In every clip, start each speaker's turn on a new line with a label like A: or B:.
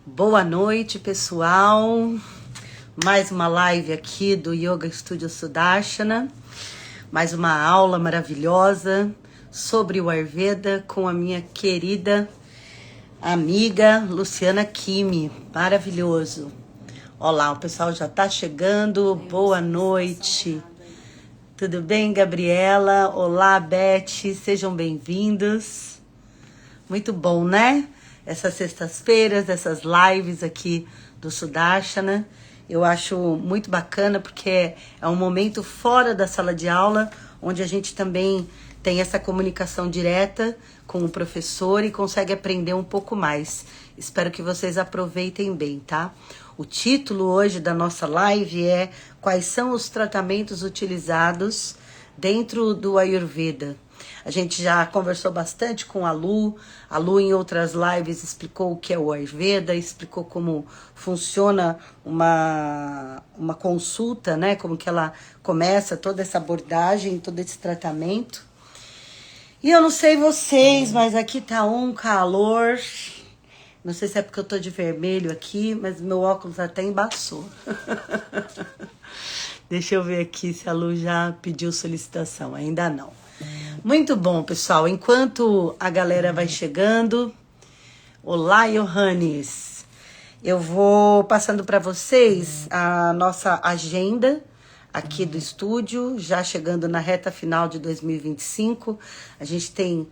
A: Boa noite, pessoal. Mais uma live aqui do Yoga Studio Sudarshana. Mais uma aula maravilhosa sobre o Ayurveda com a minha querida amiga Luciana Kimi. Maravilhoso. Olá, o pessoal já está chegando. Boa noite. Tudo bem, Gabriela? Olá, Beth. Sejam bem-vindos. Muito bom, né? Essas sextas-feiras, essas lives aqui do Sudarshana. Eu acho muito bacana porque é um momento fora da sala de aula, onde a gente também tem essa comunicação direta com o professor e consegue aprender um pouco mais. Espero que vocês aproveitem bem, tá? O título hoje da nossa live é Quais são os tratamentos utilizados dentro do Ayurveda? A gente já conversou bastante com a Lu. A Lu, em outras lives, explicou o que é o Ayurveda, explicou como funciona uma consulta, né? Como que ela começa toda essa abordagem, todo esse tratamento. E eu não sei vocês, mas aqui tá um calor. Não sei se é porque eu tô de vermelho aqui, mas meu óculos até embaçou. Deixa eu ver aqui se a Lu já pediu solicitação. Ainda não. Muito bom, pessoal. Enquanto a galera vai chegando, olá, Johannes. Eu vou passando para vocês a nossa agenda aqui do estúdio, já chegando na reta final de 2025. A gente tem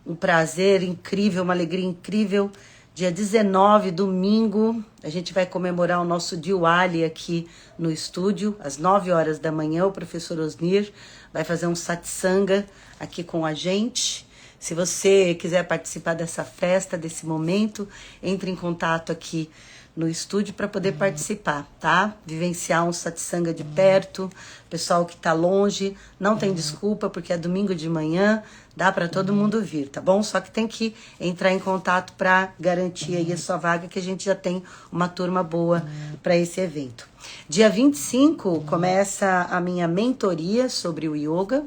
A: um prazer incrível, uma alegria incrível. Dia 19, domingo, a gente vai comemorar o nosso Diwali aqui no estúdio, às 9 horas da manhã. O professor Osnir vai fazer um satsanga aqui com a gente. Se você quiser participar dessa festa, desse momento, entre em contato aqui no estúdio para poder participar, tá? Vivenciar um satsanga de perto. Pessoal que tá longe, não tem desculpa, porque é domingo de manhã, dá para todo mundo vir, tá bom? Só que tem que entrar em contato para garantir aí a sua vaga, que a gente já tem uma turma boa para esse evento. Dia 25 começa a minha mentoria sobre o yoga.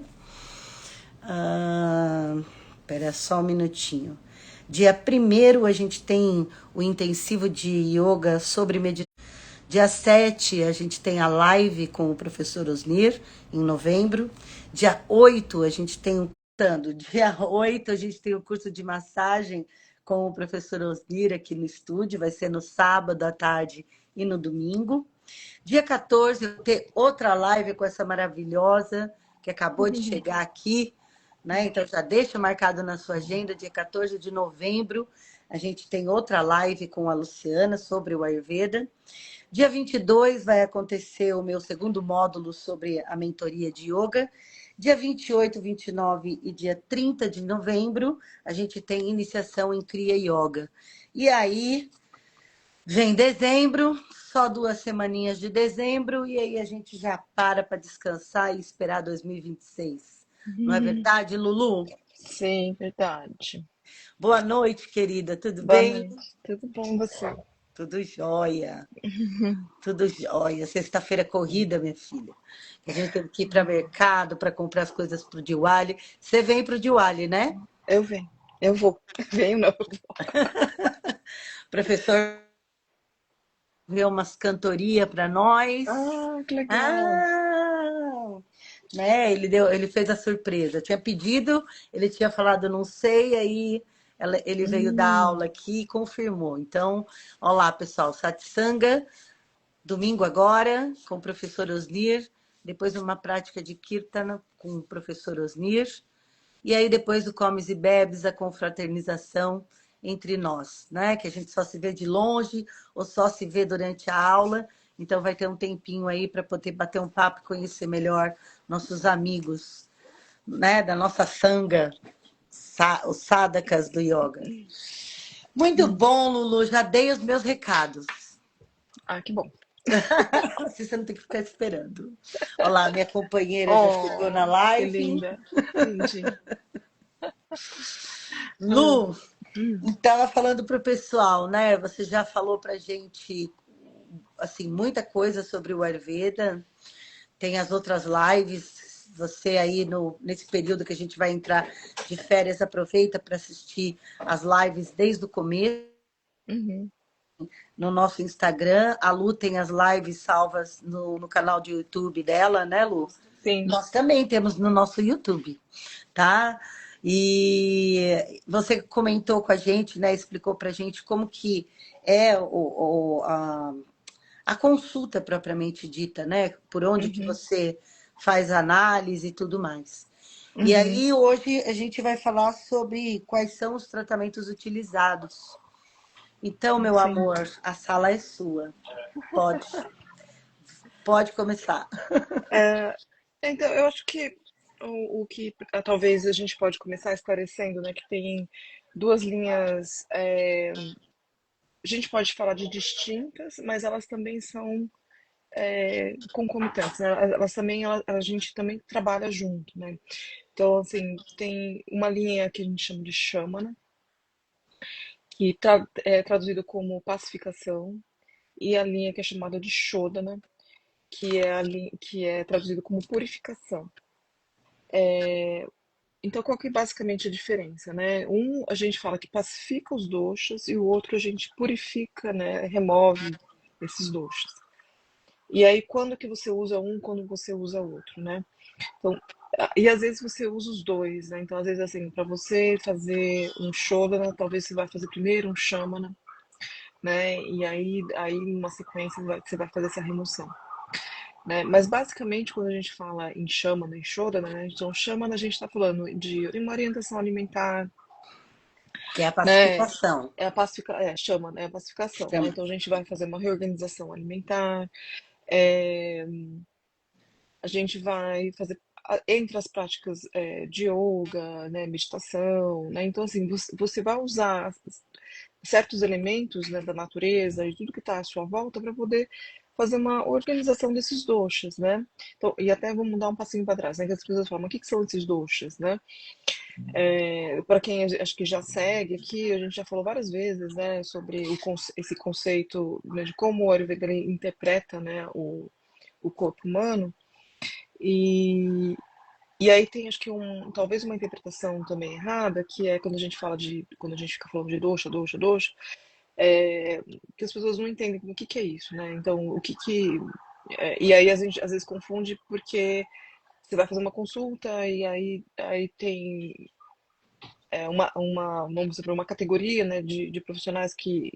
A: Espera só um minutinho. Dia 1º a gente tem o intensivo de yoga sobre meditação. Dia 7 a gente tem a live com o professor Osnir, em novembro. Dia 8 a gente tem o Dia 8 a gente tem o curso de massagem com o professor Osnir aqui no estúdio. Vai ser no sábado à tarde e no domingo. Dia 14 eu vou ter outra live com essa maravilhosa que acabou de chegar aqui, né? Então já deixa marcado na sua agenda, dia 14 de novembro, a gente tem outra live com a Luciana sobre o Ayurveda. Dia 22 vai acontecer o meu segundo módulo sobre a mentoria de yoga. Dia 28, 29 e dia 30 de novembro, a gente tem iniciação em Kriya Yoga. E aí, vem dezembro, só 2 semaninhas de dezembro, e aí a gente já para descansar e esperar 2026. Não é verdade, Lulu?
B: Sim, verdade.
A: Boa noite, querida. Tudo
B: Boa
A: bem?
B: noite. Tudo bom você?
A: Tudo jóia. Tudo jóia. Sexta-feira corrida, minha filha. A gente teve que ir para o mercado para comprar as coisas para o Diwali. Você vem para o Diwali, né?
B: Eu venho. Eu vou. Venho não.
A: Professor viu umas cantorias para nós.
B: Ah, que legal.
A: Ah! Né? Ele fez a surpresa. Tinha pedido, ele tinha falado não sei, aí ele veio dar
B: Hum,
A: aula aqui e confirmou. Então, olá, pessoal, Satsanga, domingo agora, com o professor Osnir, depois uma prática de Kirtana com o professor Osnir, e aí depois o Comes e Bebes, a confraternização entre nós, né? Que a gente só se vê de longe ou só se vê durante a aula. Então vai ter um tempinho aí para poder bater um papo e conhecer melhor nossos amigos, né? Da nossa sanga, os sadakas do yoga. Muito bom, Lulu. Já dei os meus recados.
B: Ah, que bom.
A: Assim você não tem que ficar esperando. Olá, minha companheira já chegou na
B: Oh, que
A: live.
B: linda. Entendi. Ah,
A: Lu, estava falando para o pessoal, né? Você já falou para gente assim muita coisa sobre o Ayurveda. Tem as outras lives. Você aí nesse período que a gente vai entrar de férias, aproveita para assistir as lives desde o começo.
B: uhum.
A: no nosso Instagram. A Lu tem as lives salvas no canal de YouTube dela, né, Lu?
B: Sim.
A: Nós também temos no nosso YouTube, tá? E você comentou com a gente, né? Explicou pra gente como que é a consulta propriamente dita, né? Por onde que
B: Uhum.
A: você faz análise e tudo mais. E
B: Uhum.
A: aí, hoje, a gente vai falar sobre quais são os tratamentos utilizados. Então, meu
B: Sim.
A: amor, a sala é sua. Pode começar.
B: É, então, eu acho que o que talvez a gente pode começar esclarecendo, né, que tem duas linhas, a gente pode falar de distintas, mas elas também são concomitantes, né? Elas também, a gente também trabalha junto, né? Então, assim, tem uma linha que a gente chama de Shamana, que é traduzido como pacificação, e a linha que é chamada de Shodana, que é que é traduzido como purificação. Então, qual que é basicamente a diferença, né? Um, a gente fala que pacifica os doshas e o outro a gente purifica, né? Remove esses doshas. E aí, quando que você usa um, quando você usa o outro, né? Então, e às vezes você usa os dois, né? Então, às vezes, assim, para você fazer um shodana, talvez você vai fazer primeiro um shamana, né? E aí numa sequência, você vai fazer essa remoção. Né? Mas basicamente, quando a gente fala em shamana e shodana, né? Então, shamana a gente está falando de uma orientação alimentar,
A: Que é a
B: né?
A: pacificação.
B: Shamana é a pacificação, né?
A: Chama.
B: Então, a gente vai fazer uma reorganização alimentar, é, a gente vai fazer entre as práticas de yoga, né, meditação, né? Então, assim, você vai usar certos elementos, né, da natureza e tudo que está à sua volta para poder fazer uma organização desses doshas, né? Então, e até vamos dar um passinho para trás, né? Que as pessoas falam, o que são esses doshas, né? Para quem acho que já segue aqui, a gente já falou várias vezes, né, sobre esse conceito, né, de como o Ayurveda ele interpreta, né, o corpo humano. E, e aí tem acho que talvez uma interpretação também errada, que é quando a gente fica falando de dosha, dosha, dosha, que as pessoas não entendem o que é isso, né? Então, e aí a gente às vezes confunde porque você vai fazer uma consulta e aí tem vamos dizer, uma categoria, né, de profissionais que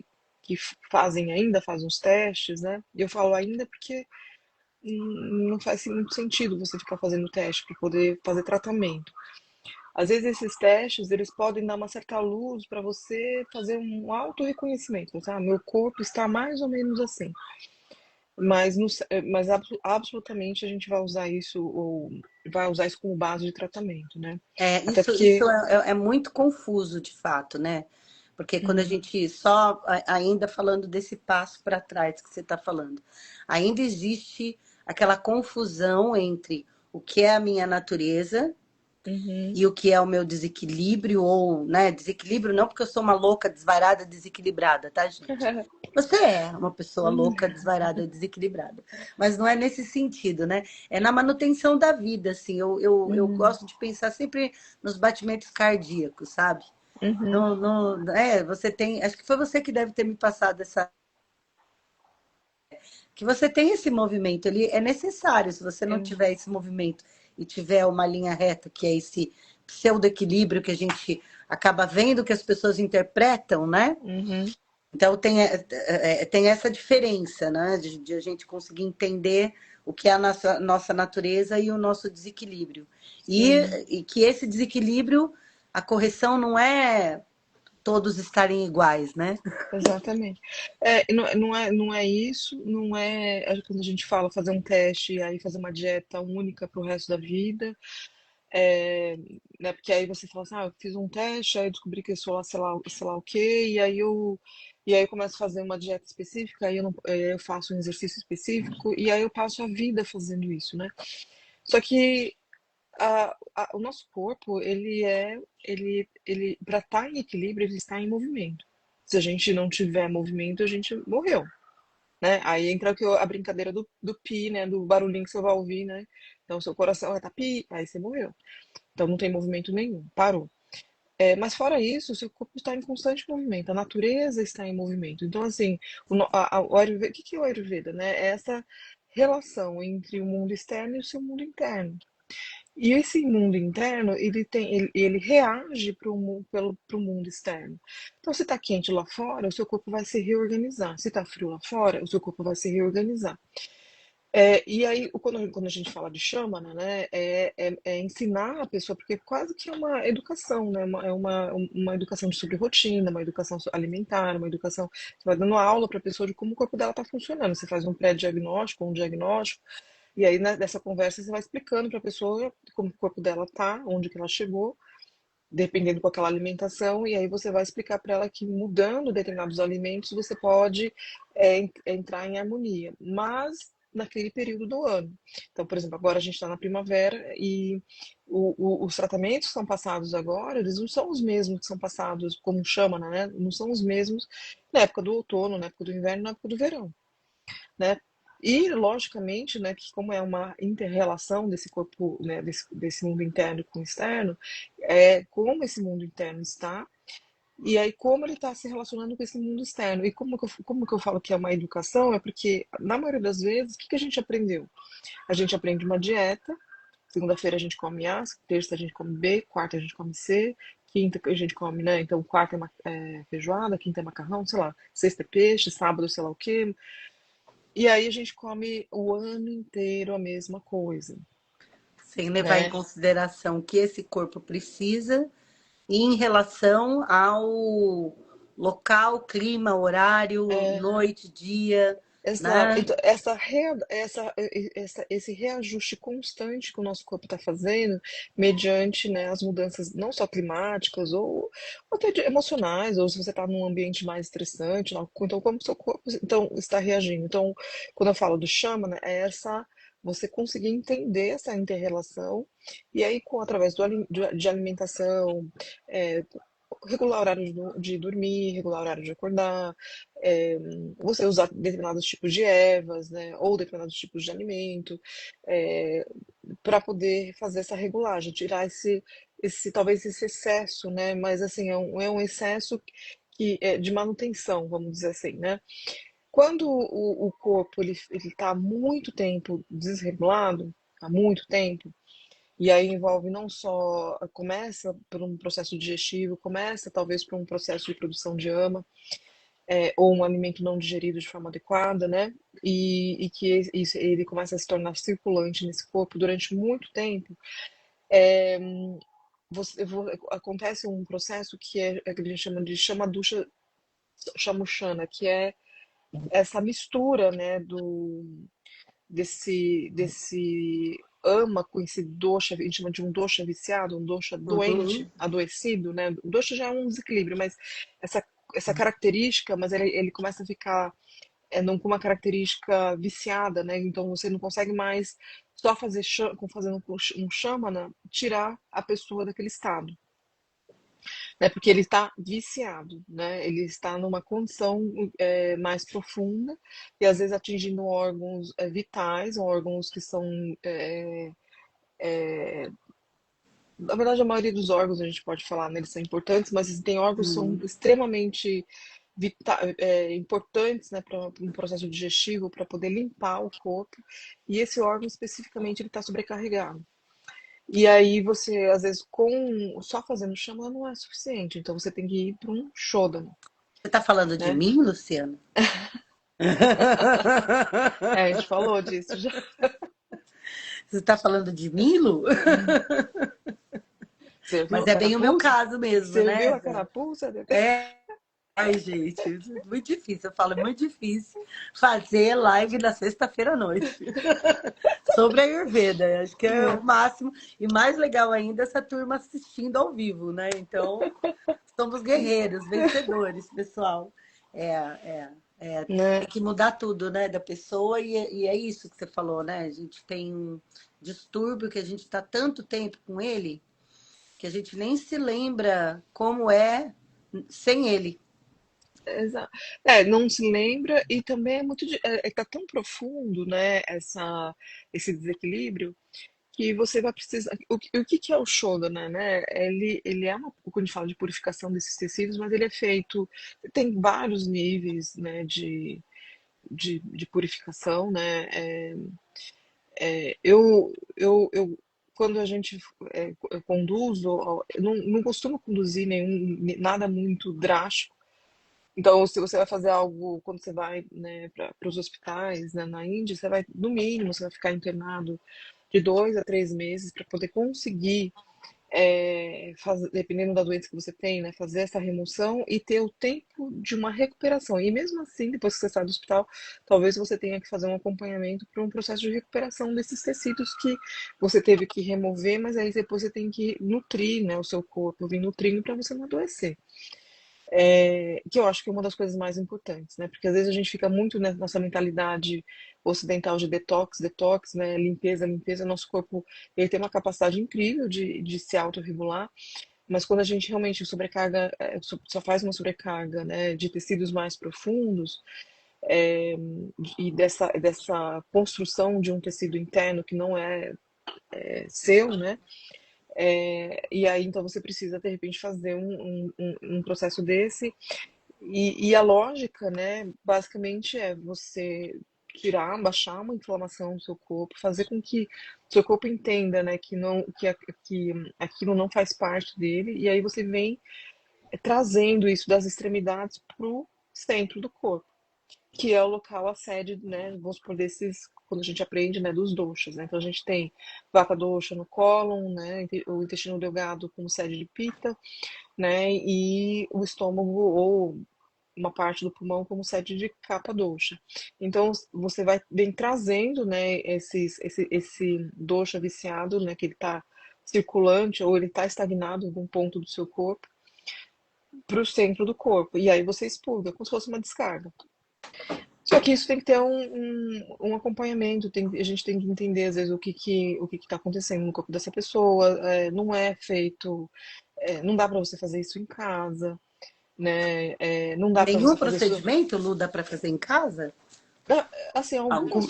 B: fazem os testes, né? E eu falo ainda porque não faz muito sentido você ficar fazendo teste para poder fazer tratamento. Às vezes esses testes, eles podem dar uma certa luz para você fazer um auto-reconhecimento. Você, meu corpo está mais ou menos assim. Mas, absolutamente a gente vai usar isso ou vai usar isso como base de tratamento, né?
A: É,
B: Até
A: isso
B: porque
A: é muito confuso, de fato, né? Porque quando a
B: Uhum.
A: gente ainda falando desse passo para trás que você está falando, ainda existe aquela confusão entre o que é a minha natureza
B: Uhum.
A: e o que é o meu desequilíbrio, ou, né, desequilíbrio não porque eu sou uma louca, desvairada, desequilibrada, tá, gente? Você é uma pessoa louca, desvairada, desequilibrada. Mas não é nesse sentido, né? É na manutenção da vida, assim. Eu
B: Uhum.
A: gosto de pensar sempre nos batimentos cardíacos, sabe?
B: Uhum.
A: No, você tem. Acho que foi você que deve ter me passado essa. Que você tem esse movimento, ele é necessário. Se você não
B: É.
A: tiver esse movimento e tiver uma linha reta, que é esse pseudo-equilíbrio que a gente acaba vendo que as pessoas interpretam, né?
B: Uhum.
A: Então tem essa diferença, né? De a gente conseguir entender o que é a nossa natureza e o nosso desequilíbrio. E,
B: Sim.
A: e que esse desequilíbrio, a correção não é todos estarem iguais, né?
B: Exatamente. Não é isso, não é quando a gente fala fazer um teste e aí fazer uma dieta única para o resto da vida, é, né, porque aí você fala assim, eu fiz um teste, aí eu descobri que eu sou lá, sei lá o quê, e aí eu começo a fazer uma dieta específica, aí eu faço um exercício específico, e aí eu passo a vida fazendo isso, né? Só que o nosso corpo, ele para estar em equilíbrio, ele está em movimento. Se a gente não tiver movimento, a gente morreu, né? Aí entra a brincadeira do pi, né? Do barulhinho que você vai ouvir, né? Então, seu coração vai estar pi, aí você morreu. Então, não tem movimento nenhum, parou. Mas fora isso, o seu corpo está em constante movimento, a natureza está em movimento. Então, assim, o Ayurveda, o que que é o Ayurveda, né? É essa relação entre o mundo externo e o seu mundo interno. E esse mundo interno, ele reage para o mundo externo. Então, se está quente lá fora, o seu corpo vai se reorganizar. Se está frio lá fora, o seu corpo vai se reorganizar. E aí, quando a gente fala de Shamana, né, é ensinar a pessoa, porque quase que é uma educação, né, uma educação sobre rotina, uma educação alimentar, uma educação. Você vai dando aula para a pessoa de como o corpo dela está funcionando. Você faz um pré-diagnóstico, um diagnóstico, e aí nessa conversa você vai explicando para a pessoa como o corpo dela tá, onde que ela chegou, dependendo com aquela alimentação, e aí você vai explicar para ela que mudando determinados alimentos você pode entrar em harmonia, mas naquele período do ano. Então, por exemplo, agora a gente está na primavera e os tratamentos que são passados agora, eles não são os mesmos que são passados, como chama, né? Não são os mesmos na época do outono, na época do inverno, na época do verão, né? E, logicamente, né, que como é uma inter-relação desse corpo, né, desse mundo interno com o externo, como esse mundo interno está, e aí como ele está se relacionando com esse mundo externo. E como que eu falo que é uma educação? É porque, na maioria das vezes, o que que a gente aprendeu? A gente aprende uma dieta, segunda-feira a gente come A, terça a gente come B, quarta a gente come C, quinta a gente come, né? Então, quarta é feijoada, quinta é macarrão, sei lá, sexta é peixe, sábado sei lá o quê, e aí a gente come o ano inteiro a mesma coisa,
A: Sem levar em
B: né?
A: consideração o que esse corpo precisa em relação ao local, clima, horário,
B: É,
A: noite, dia,
B: exato.
A: né?
B: Então, esse reajuste constante que o nosso corpo está fazendo, mediante, né, as mudanças não só climáticas, ou até emocionais, ou se você está num ambiente mais estressante, não, então como o seu corpo então, está reagindo. Então, quando eu falo do Shamana, é você conseguir entender essa inter-relação, e aí, através de alimentação, é, regular horário de dormir, regular horário de acordar, é, você usar determinados tipos de ervas, né, ou determinados tipos de alimento, para poder fazer essa regulagem, tirar talvez esse excesso, né, mas assim, é um excesso que é de manutenção, vamos dizer assim, né? Quando o corpo ele está há muito tempo desregulado, há muito tempo, e aí envolve não só, começa por um processo digestivo, começa talvez por um processo de produção de ama, ou um alimento não digerido de forma adequada, né? E que ele começa a se tornar circulante nesse corpo durante muito tempo, acontece um processo que a gente chama de chama-ducha chamuchana, que é essa mistura, né, desse ama com esse dosha, a gente chama de um dosha viciado, um dosha
A: Uhum.
B: doente, adoecido, né? O dosha já é um desequilíbrio, mas essa, essa característica, mas ele começa a ficar não com uma característica viciada, né? Então você não consegue mais só fazendo um shamana tirar a pessoa daquele estado, né? Porque ele está viciado, né? Ele está numa condição mais profunda e às vezes atingindo órgãos vitais, órgãos que são na verdade, a maioria dos órgãos a gente pode falar, né, eles são importantes, mas tem órgãos que são
A: Uhum.
B: extremamente importantes, né, para um processo digestivo, para poder limpar o corpo, e esse órgão especificamente ele está sobrecarregado. E aí você, às vezes, só fazendo xamã não é suficiente, então você tem que ir para um shodana,
A: Você está falando de
B: né?
A: mim, Luciano?
B: A gente falou disso já.
A: Você está falando de Milo?
B: Serviu
A: Mas
B: a
A: é bem o meu
B: carapuça?
A: caso mesmo,
B: Serviu
A: né?
B: a carapuça?
A: É, ai, gente, muito difícil. Eu falo, é muito difícil fazer live na sexta-feira à noite sobre a Ayurveda. Acho que é o máximo. E mais legal ainda essa turma assistindo ao vivo, né? Então, somos guerreiros, vencedores, pessoal. É, tem
B: Né?
A: que mudar tudo, né, da pessoa. E é isso que você falou, né? A gente tem um distúrbio que a gente está tanto tempo com ele que a gente nem se lembra como é sem ele.
B: Não se lembra e também tá tão profundo, né, esse desequilíbrio, que você vai precisar. O que que é o Shodan, né? Ele é uma. Quando a gente fala de purificação desses tecidos, mas ele é feito. Tem vários níveis, né, de purificação, né? Quando a gente eu conduzo, eu não costumo conduzir nada muito drástico. Então, se você vai fazer algo, quando você vai, né, para os hospitais, né, na Índia, você vai, no mínimo, você vai ficar internado de 2 a 3 meses para poder conseguir, dependendo da doença que você tem, né, fazer essa remoção e ter o tempo de uma recuperação. E mesmo assim, depois que você sai do hospital, talvez você tenha que fazer um acompanhamento para um processo de recuperação desses tecidos que você teve que remover, mas aí depois você tem que nutrir, né, o seu corpo, vir nutrindo para você não adoecer. Que eu acho que é uma das coisas mais importantes, né? Porque às vezes a gente fica muito nessa mentalidade ocidental de detox, detox, né? Limpeza, limpeza. Nosso corpo ele tem uma capacidade incrível de se autorregular, mas quando a gente realmente sobrecarga, só faz uma sobrecarga, né, de tecidos mais profundos, é, e dessa construção de um tecido interno que não seu, né? E aí então você precisa de repente fazer um processo desse e a lógica, né, basicamente é você tirar, baixar uma inflamação no seu corpo, fazer com que o seu corpo entenda, né, que aquilo não faz parte dele, e aí você vem trazendo isso das extremidades para o centro do corpo, que é o local, a sede, né, vamos supor, desses, quando a gente aprende, né, dos doshas, né, então a gente tem vata dosha no cólon, né, o intestino delgado como sede de pita, né, e o estômago ou uma parte do pulmão como sede de capa dosha. Então você vem trazendo, né, esse dosha viciado, né, que ele está circulante ou ele está estagnado em algum ponto do seu corpo para o centro do corpo. E aí você expurga, como se fosse uma descarga. Só que isso tem que ter um acompanhamento, a gente tem que entender, às vezes, o que está acontecendo no corpo dessa pessoa. Não é feito, não dá para você fazer isso em casa, né? Não dá para
A: Nenhum
B: você fazer isso.
A: procedimento, Lu, dá para fazer em casa?
B: Assim,
A: Algum?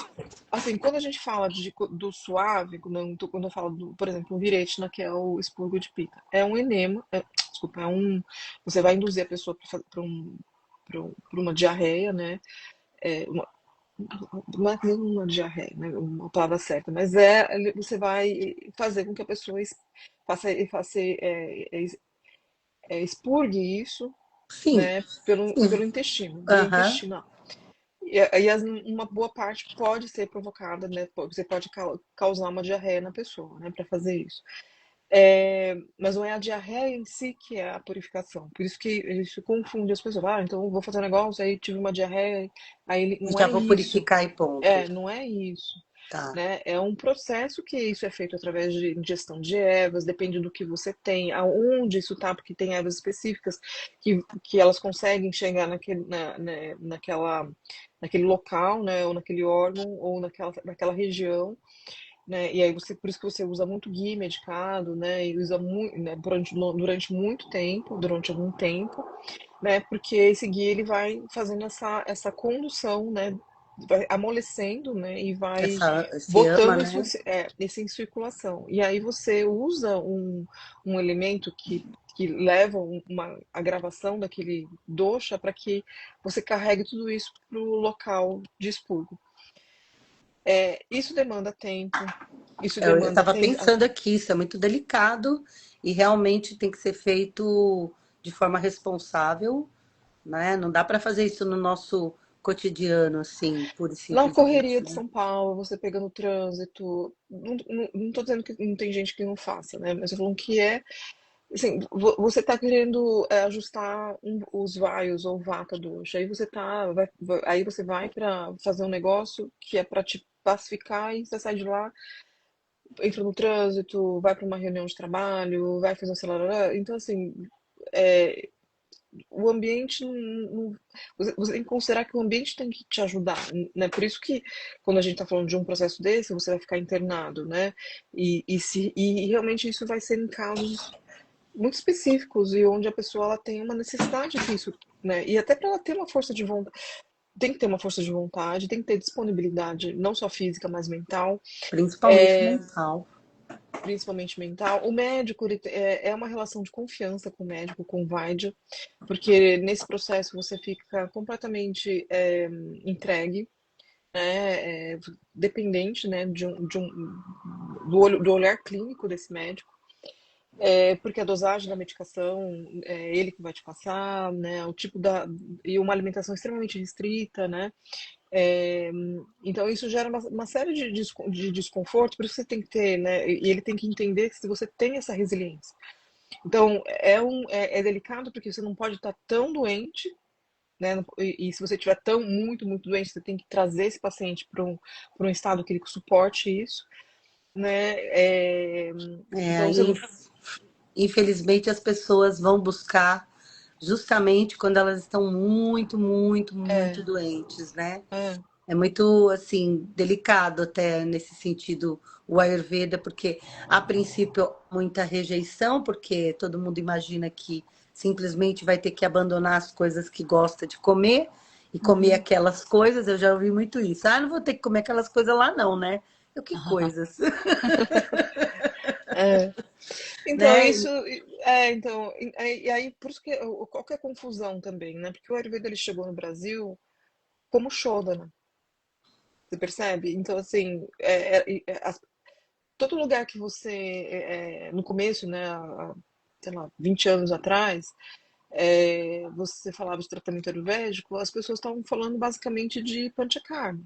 B: assim, quando a gente fala do suave, quando eu falo, por exemplo, o viretina, que é o expurgo de pita, é um enema, desculpa, você vai induzir a pessoa para uma diarreia, né? É, não é nem uma diarreia, né? Uma palavra certa, mas você vai fazer com que a pessoa expurgue isso,
A: Sim,
B: né? Pelo
A: sim.
B: intestino, via
A: Aham.
B: intestinal. E uma boa parte pode ser provocada, né? Você pode causar uma diarreia na pessoa, né? Para fazer isso. Mas não é a diarreia em si que é a purificação. Por isso que isso confunde as pessoas. Ah, então eu vou fazer um negócio, aí tive uma diarreia, não
A: Já
B: é
A: vou
B: isso.
A: purificar e ponto.
B: Não é isso.
A: Tá.
B: Né? É um processo que isso é feito através de ingestão de ervas, depende do que você tem, aonde isso tá, porque tem ervas específicas que elas conseguem chegar naquele local, né, ou naquele órgão, ou naquela região, né? E aí por isso que você usa muito ghee medicado, né? E usa muito, né, durante muito tempo, durante algum tempo, né? Porque esse ghee ele vai fazendo essa condução, né? Vai amolecendo, né? E vai
A: Esse ama,
B: botando
A: né?
B: isso em circulação. E aí você usa um elemento que leva uma agravação daquele dosha para que você carregue tudo isso para o local de expurgo. Isso demanda tempo, isso
A: Eu
B: demanda
A: estava pensando aqui, isso é muito delicado e realmente tem que ser feito de forma responsável, né? Não dá para fazer isso no nosso cotidiano, assim, pura e
B: na correria
A: simplesmente,
B: de
A: né?
B: São Paulo, você pegando o trânsito. Não tô dizendo que não tem gente que não faça, né? Mas eu tô falando que assim, você tá querendo ajustar os vaios ou vata dosha, aí você aí você vai para fazer um negócio que é para te pacificar e você sai de lá, entra no trânsito, vai para uma reunião de trabalho, vai fazer um celular. Então, assim, é, o ambiente você tem que considerar que o ambiente tem que te ajudar, né? Por isso que quando a gente está falando de um processo desse, você vai ficar internado, né? E realmente isso vai ser em casos muito específicos e onde a pessoa ela tem uma necessidade disso, né? E até para ela ter uma força de vontade, tem que ter uma força de vontade, tem que ter disponibilidade, não só física, mas mental.
A: Principalmente mental.
B: principalmente mental, o médico é uma relação de confiança com o médico, com o Vaidya, porque nesse processo você fica completamente entregue, né, dependente, né, do olhar clínico desse médico, porque a dosagem da medicação é ele que vai te passar, né, o tipo e uma alimentação extremamente restrita, né, é, então isso gera uma série de desconforto, por isso você tem que ter, né, e ele tem que entender que se você tem essa resiliência. Então é delicado porque você não pode estar tão doente, né, e se você estiver muito doente, você tem que trazer esse paciente para um estado que ele suporte isso, né?
A: É,
B: Então você não.
A: infelizmente as pessoas vão buscar justamente quando elas estão muito
B: É,
A: doentes, né?
B: é.
A: É muito, assim, delicado até nesse sentido o Ayurveda, porque a princípio muita rejeição, porque todo mundo imagina que simplesmente vai ter que abandonar as coisas que gosta de comer e comer
B: Uhum.
A: aquelas coisas. Eu já ouvi muito isso. Ah, não vou ter que comer aquelas coisas lá não, né? Eu, que coisas,
B: É. Então,
A: né?
B: isso. Então, e aí, por isso que qual que é a confusão também, né? Porque o Ayurveda ele chegou no Brasil como Shodhana, você percebe? Então, assim, todo lugar que você, no começo, né, sei lá, 20 anos atrás, você falava de tratamento ayurvédico, as pessoas estavam falando basicamente de Panchakarma.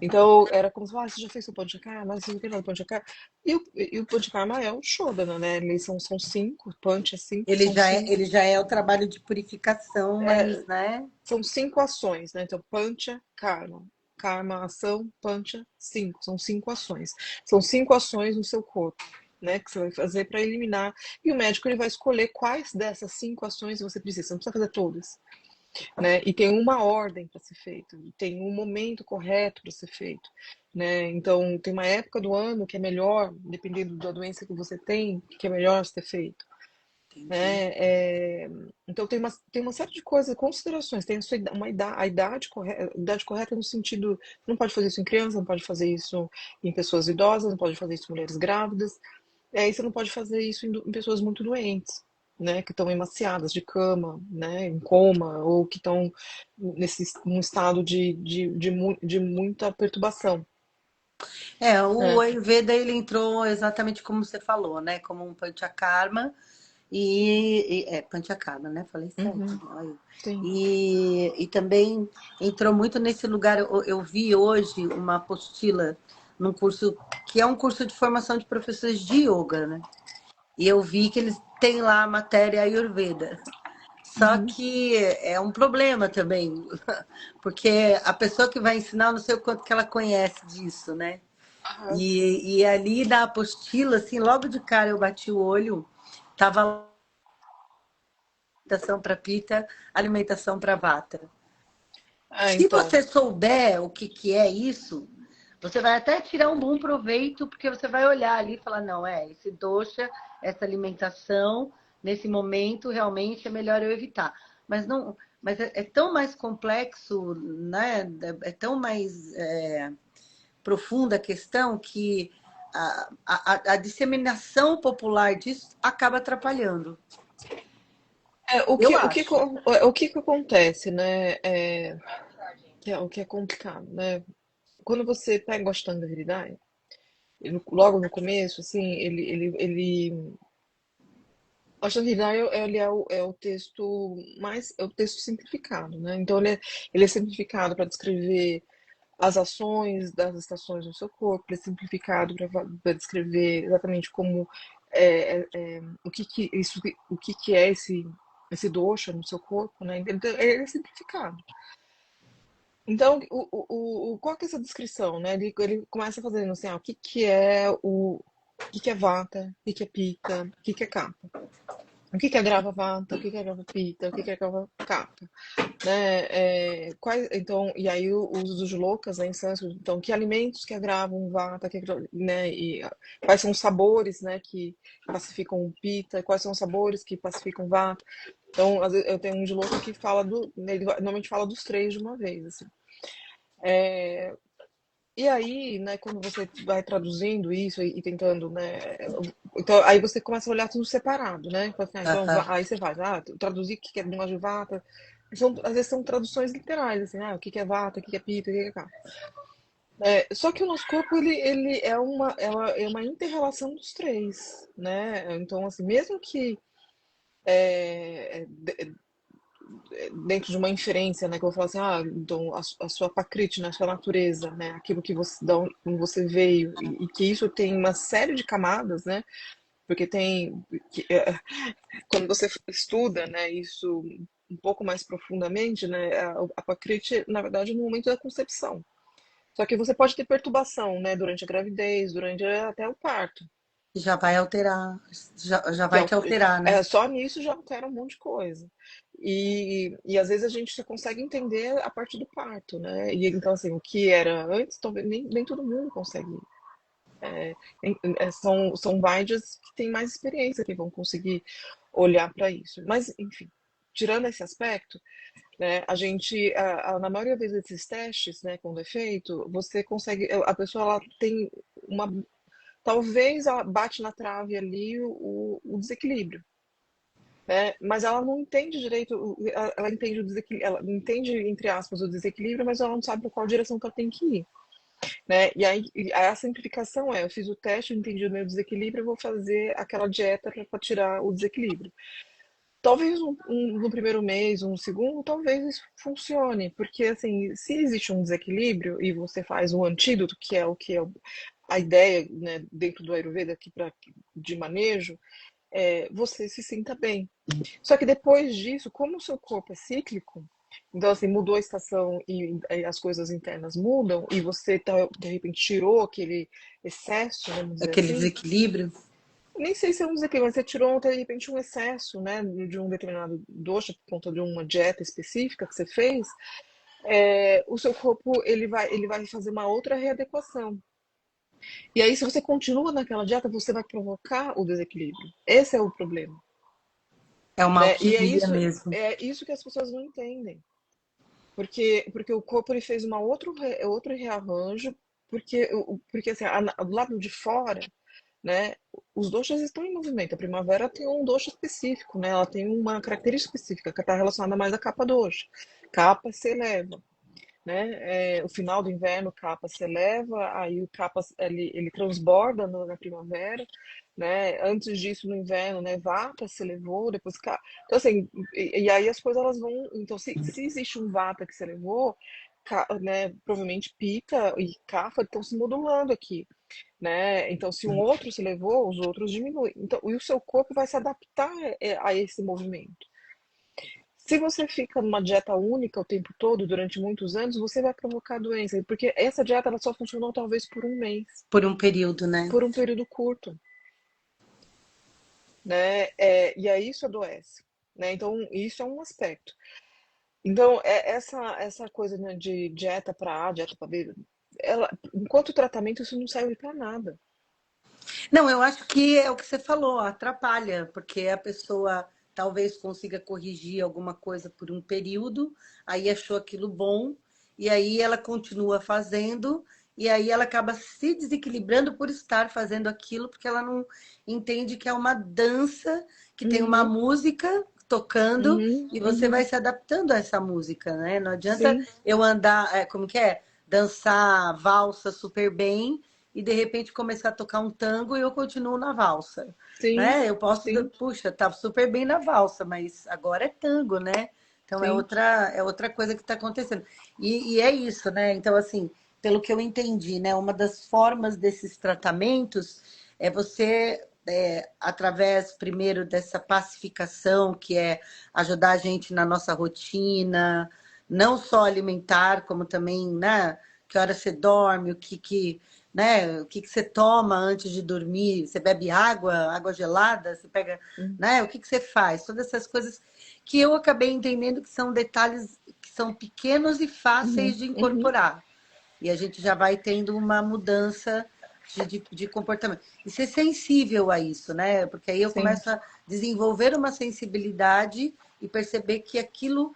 B: Então, era como se falasse, você já fez o Panchakarma? Mas você não tem nada Panchakarma? E o Panchakarma é o Shodhana, né? Eles são cinco, Pancha é cinco, são cinco.
A: Ele já é o trabalho de purificação, mas, né?
B: São cinco ações, né? Então, Pancha, Karma. Karma, ação, Pancha, cinco. São cinco ações. São cinco ações no seu corpo, né? Que você vai fazer para eliminar. E o médico ele vai escolher quais dessas cinco ações você precisa. Você não precisa fazer todas, né? E tem uma ordem para ser feito, tem um momento correto para ser feito, né? Então, tem uma época do ano que é melhor, dependendo da doença que você tem, que é melhor ser feito,
A: Entendi.
B: né? Então tem uma série de coisas, considerações. Tem a idade correta no sentido, não pode fazer isso em criança, não pode fazer isso em pessoas idosas, não pode fazer isso em mulheres grávidas. E aí você não pode fazer isso em pessoas muito doentes, né? Que estão emaciadas de cama, né? Em coma, ou que estão num estado de muita perturbação,
A: É, o
B: né?
A: Ayurveda ele entrou exatamente como você falou, né? Como um Panchakarma Panchakarma, né? Falei
B: Uhum,
A: certinho. Aí.
B: sim.
A: E também entrou muito nesse lugar. Eu vi hoje uma apostila num curso que é um curso de formação de professores de yoga, né? E eu vi que eles têm lá a matéria Ayurveda. Só
B: Uhum.
A: que é um problema também, porque a pessoa que vai ensinar, eu não sei o quanto que ela conhece disso, né?
B: Aham.
A: E ali na apostila, assim, logo de cara eu bati o olho, tava alimentação para pita, alimentação para vata. Se
B: Então.
A: você souber o que, que é isso, você vai até tirar um bom proveito, porque você vai olhar ali e falar, não, esse dosha, essa alimentação, nesse momento realmente é melhor eu evitar. Mas não, mas é tão mais complexo, né? É tão mais profunda a questão que a disseminação popular disso acaba atrapalhando. Eu acho.
B: O que que acontece, né? O que é complicado, né? Quando você pega o Ashtanga Hridaya, logo no começo, assim, o Ashtanga Hridaya ele é o texto é o texto simplificado, né? Então ele é simplificado para descrever as ações das estações no seu corpo, ele é simplificado para descrever exatamente como o que que é esse dosha no seu corpo, né? Então, ele é simplificado. Então, qual que é essa descrição, né? Ele começa fazendo assim, o que que é o que que é vata, o que que é pita, o que que é kapha. O que que é grava vata, o que que é grava pita, o que que é grava kapha, né? Então, e aí os dos loucas, né, em sânscrito, então, que alimentos que agravam vata, né? E quais são os sabores, né, que pacificam pita, quais são os sabores que pacificam vata. Então, às vezes, eu tenho um de louco que fala ele normalmente fala dos três de uma vez, assim. E aí, né, quando você vai traduzindo isso e tentando, né, então aí você começa a olhar tudo separado, né? Fala assim, então
A: Aham.
B: aí você faz, traduzir o que é uma de vata. Às vezes são traduções literais, assim, o que é vata, o que é pita, o que é cá. Só que o nosso corpo, ele é uma inter-relação dos três, né? Então, assim, mesmo que dentro de uma inferência, né, que eu vou falar assim, então a sua pakriti, né, a sua natureza, né, aquilo que você, da onde como você veio, e que isso tem uma série de camadas, né, porque tem, quando você estuda, né, isso um pouco mais profundamente, né, a pakriti, na verdade, no momento da concepção. Só que você pode ter perturbação, né, durante a gravidez, durante até o parto.
A: Já vai alterar, já
B: Que
A: vai te alterar, né?
B: só nisso já altera um monte de coisa. E às vezes a gente só consegue entender a partir do parto, né? E então, assim, o que era antes, talvez nem todo mundo consegue. São Vaidhas que têm mais experiência, que vão conseguir olhar para isso. Mas, enfim, tirando esse aspecto, né, na maioria das vezes desses testes, né, quando é feito, você consegue, a pessoa ela tem uma, talvez ela bate na trave ali o desequilíbrio, né? Mas ela não entende direito, ela entende o desequilíbrio, ela entende, entre aspas, o desequilíbrio, mas ela não sabe para qual direção que ela tem que ir, né? E aí a simplificação eu fiz o teste, eu entendi o meu desequilíbrio, eu vou fazer aquela dieta para tirar o desequilíbrio. Talvez no primeiro mês, um segundo, talvez isso funcione, porque assim, se existe um desequilíbrio e você faz um antídoto, que é a ideia, né, dentro do Ayurveda aqui de manejo, você se sinta bem. Só que depois disso, como o seu corpo é cíclico, então assim, mudou a estação e as coisas internas mudam, e você de repente tirou aquele excesso, vamos dizer
A: Aquele
B: assim,
A: desequilíbrio.
B: nem sei se é um desequilíbrio, mas você tirou de repente um excesso, né, de um determinado dosha por conta de uma dieta específica que você fez, o seu corpo ele vai fazer uma outra readequação. E aí, se você continua naquela dieta, você vai provocar o desequilíbrio. Esse é o problema,
A: É uma
B: né? E
A: alquimia mesmo.
B: é isso que as pessoas não entendem. Porque o corpo ele fez outro rearranjo, porque assim, do lado de fora, né, os doshas estão em movimento. A primavera tem um dosha específico, né? Ela tem uma característica específica que está relacionada mais à capa dosha. Capa se eleva, né? O final do inverno, capa se eleva, aí o capa ele transborda na primavera, né? Antes disso, no inverno, né? Vata se elevou, depois então assim, e aí as coisas elas vão, então se existe um vata que se elevou, né? Provavelmente pita e kapha estão se modulando aqui, né? Então se um outro se elevou, os outros diminuem. Então, e o seu corpo vai se adaptar a esse movimento. Se você fica numa dieta única o tempo todo, durante muitos anos, você vai provocar doença. Porque essa dieta ela só funcionou talvez por um mês,
A: Por um período, né?
B: por um período curto, né? E aí isso adoece, né? Então, isso é um aspecto. Então, essa coisa, né, de dieta para A, dieta para B, enquanto tratamento, isso não serve para nada.
A: Não, eu acho que é o que você falou, atrapalha, porque a pessoa talvez consiga corrigir alguma coisa por um período, aí achou aquilo bom, e aí ela continua fazendo, e aí ela acaba se desequilibrando por estar fazendo aquilo, porque ela não entende que é uma dança, que tem uma
B: Uhum,
A: música tocando,
B: uhum,
A: e você vai
B: uhum.
A: se adaptando a essa música, né? Não adianta
B: Sim,
A: eu andar, como que é? Dançar valsa super bem e de repente começar a tocar um tango e eu continuo na valsa,
B: sim,
A: né? Eu posso,
B: sim,
A: puxa, tá super bem na valsa, mas agora é tango, né? Então
B: sim.
A: é outra coisa que está acontecendo. E é isso, né? Então, assim, pelo que eu entendi, né? Uma das formas desses tratamentos é você, através, primeiro, dessa pacificação, que é ajudar a gente na nossa rotina, não só alimentar, como também, né? Que hora você dorme, né? O que você toma antes de dormir? Você bebe água, água gelada? Você pega,
B: Uhum,
A: né? O que você faz? Todas essas coisas que eu acabei entendendo que são detalhes que são pequenos e fáceis
B: uhum,
A: de
B: uhum.
A: incorporar. E a gente já vai tendo uma mudança de comportamento. E ser sensível a isso, né? Porque aí eu
B: Sim.
A: começo a desenvolver uma sensibilidade e perceber que aquilo